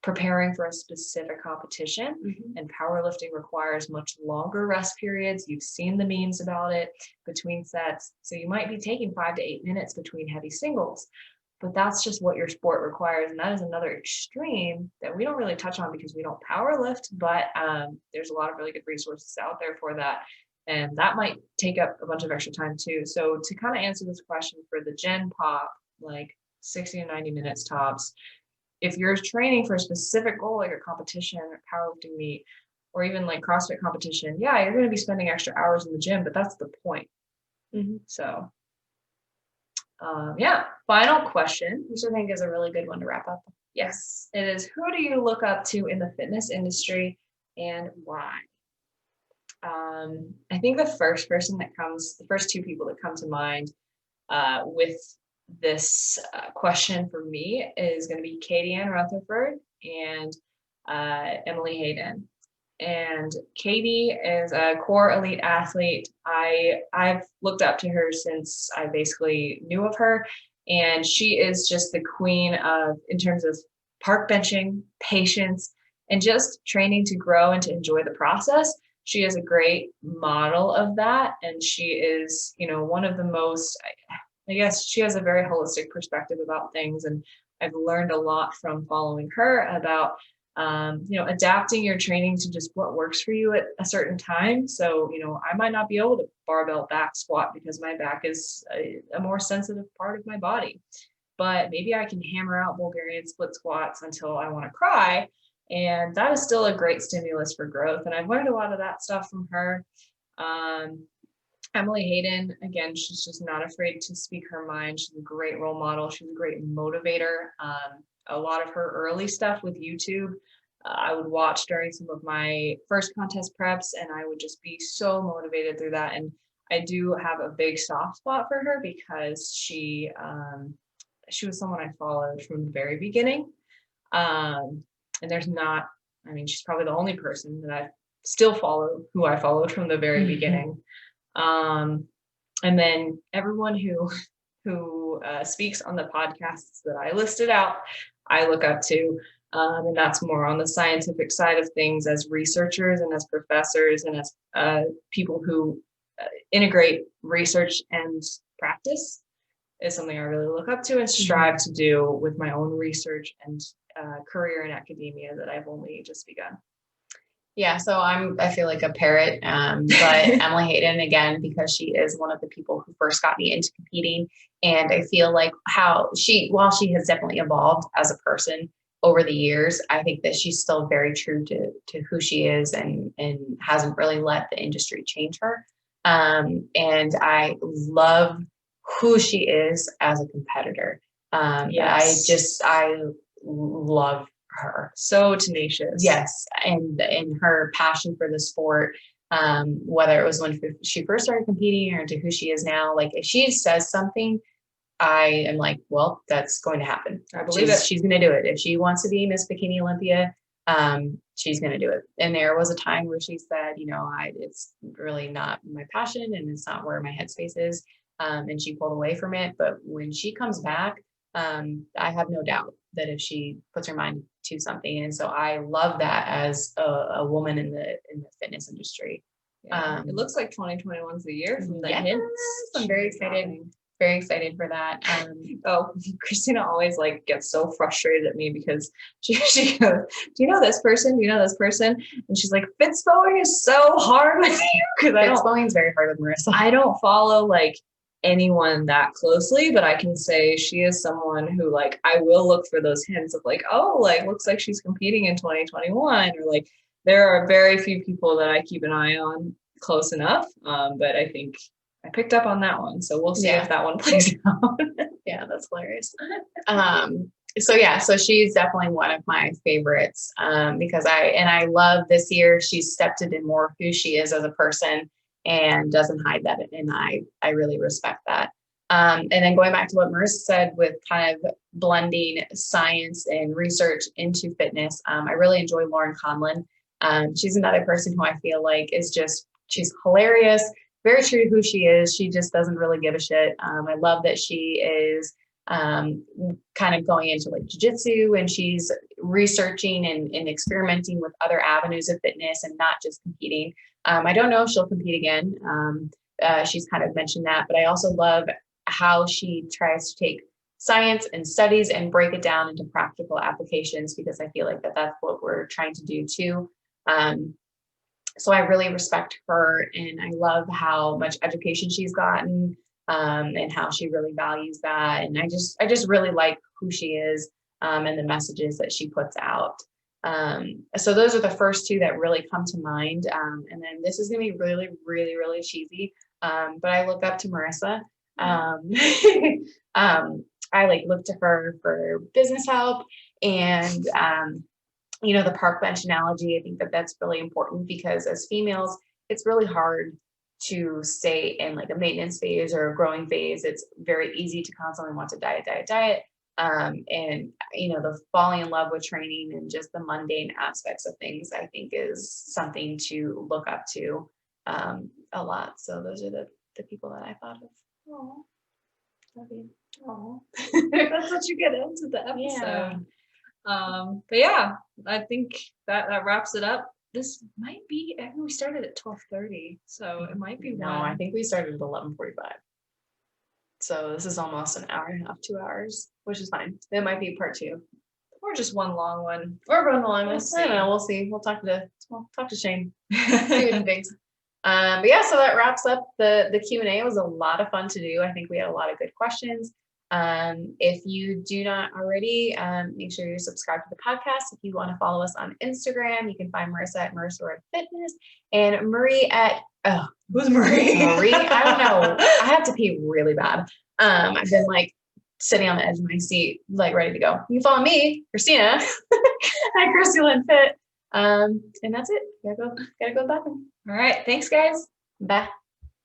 preparing for a specific competition, and powerlifting requires much longer rest periods. You've seen the memes about it between sets. So you might be taking 5 to 8 minutes between heavy singles, but that's just what your sport requires. And that is another extreme that we don't really touch on because we don't power lift, but there's a lot of really good resources out there for that. And that might take up a bunch of extra time too. So to kind of answer this question for the Gen Pop, like 60 to 90 minutes tops, if you're training for a specific goal, like a competition or powerlifting meet, or even like CrossFit competition, yeah, you're going to be spending extra hours in the gym, but that's the point. So yeah, final question, which I think is a really good one to wrap up. Yes, it is. Who do you look up to in the fitness industry and why? I think the first two people that come to mind with this question for me is going to be Katie Ann Rutherford and Emily Hayden. And Katie is a core elite athlete. I've looked up to her since I basically knew of her, and she is just the queen of, in terms of park benching, patience, and just training to grow and to enjoy the process. She is a great model of that, and she is, one of the most, I guess she has a very holistic perspective about things, and I've learned a lot from following her about adapting your training to just what works for you at a certain time. So, I might not be able to barbell back squat because my back is a more sensitive part of my body, but maybe I can hammer out Bulgarian split squats until I want to cry. And that is still a great stimulus for growth. And I've learned a lot of that stuff from her. Emily Hayden, again, she's just not afraid to speak her mind. She's a great role model. She's a great motivator. A lot of her early stuff with YouTube, I would watch during some of my first contest preps, and I would just be so motivated through that. And I do have a big soft spot for her because she was someone I followed from the very beginning. And she's probably the only person that I still follow who I followed from the very beginning. And then everyone who speaks on the podcasts that I listed out, I look up to, and that's more on the scientific side of things as researchers and as professors and as people who integrate research and practice is something I really look up to and strive to do with my own research and career in academia that I've only just begun. Yeah, so I feel like a parrot, but Emily Hayden, again, because she is one of the people who first got me into competing. And I feel like while she has definitely evolved as a person over the years, I think that she's still very true to who she is and hasn't really let the industry change her. And I love who she is as a competitor. Yes. I love her. So tenacious. Yes. And her passion for the sport, whether it was when she first started competing or to who she is now, like if she says something, I am like, well, that's going to happen. I believe she's going to do it. If she wants to be Miss Bikini Olympia, she's going to do it. And there was a time where she said, it's really not my passion and it's not where my headspace is. And she pulled away from it. But when she comes back, I have no doubt that if she puts her mind to something. And so I love that as a woman in the fitness industry. Yeah. It looks like 2021 is the year from the hints. I'm very excited very excited for that. Oh, Christina always like gets so frustrated at me because she goes, "Do you know this person? Do you know this person?" And she's like, "Fitzbowing is so hard with you," because Fitzbowing is very hard with Marissa. I don't follow like anyone that closely, but I can say she is someone who like I will look for those hints of like, oh, like looks like she's competing in 2021, or like there are very few people that I keep an eye on close enough. But I think I picked up on that one, so we'll see if that one plays out. Yeah, that's hilarious. So she's definitely one of my favorites because I love this year she's stepped into more of who she is as a person and doesn't hide that, and I really respect that. And then going back to what Marissa said with kind of blending science and research into fitness, I really enjoy Lauren Conlon. She's another person who I feel like she's hilarious, very true to who she is. She just doesn't really give a shit. I love that she is kind of going into like jujitsu, and she's researching and experimenting with other avenues of fitness and not just competing. I don't know if she'll compete again. She's kind of mentioned that, but I also love how she tries to take science and studies and break it down into practical applications, because I feel like that's what we're trying to do too. So I really respect her, and I love how much education she's gotten, and how she really values that. And I just really like who she is, and the messages that she puts out. So those are the first two that really come to mind. And then this is gonna be really, really, really cheesy. But I look up to Marissa. I like look to her for business help, and the park bench analogy. I think that's really important, because as females, it's really hard to stay in like a maintenance phase or a growing phase. It's very easy to constantly want to diet. And the falling in love with training and just the mundane aspects of things, I think is something to look up to a lot. So those are the people that I thought of. Oh, that's what you get into the episode. But yeah, I think that wraps it up. This might be, I think we started at 12:30, so it might be No, I think we started at 11:45. So this is almost an hour and a half, 2 hours, which is fine. It might be part two, or just one long one, or one long one. I don't know. We'll see. We'll talk to Shane. See what he thinks. But yeah, so that wraps up the Q&A. It was a lot of fun to do. I think we had a lot of good questions. If you do not already, make sure you subscribe to the podcast. If you want to follow us on Instagram, you can find Marissa at Marissa Fitness, and Marie at who's Marie? Marie, I don't know. I have to pee really bad. I've been like sitting on the edge of my seat, like ready to go. You can follow me, Christina, at Christy Lynn Fit. And that's it. Gotta go to the bathroom. All right. Thanks, guys. Bye.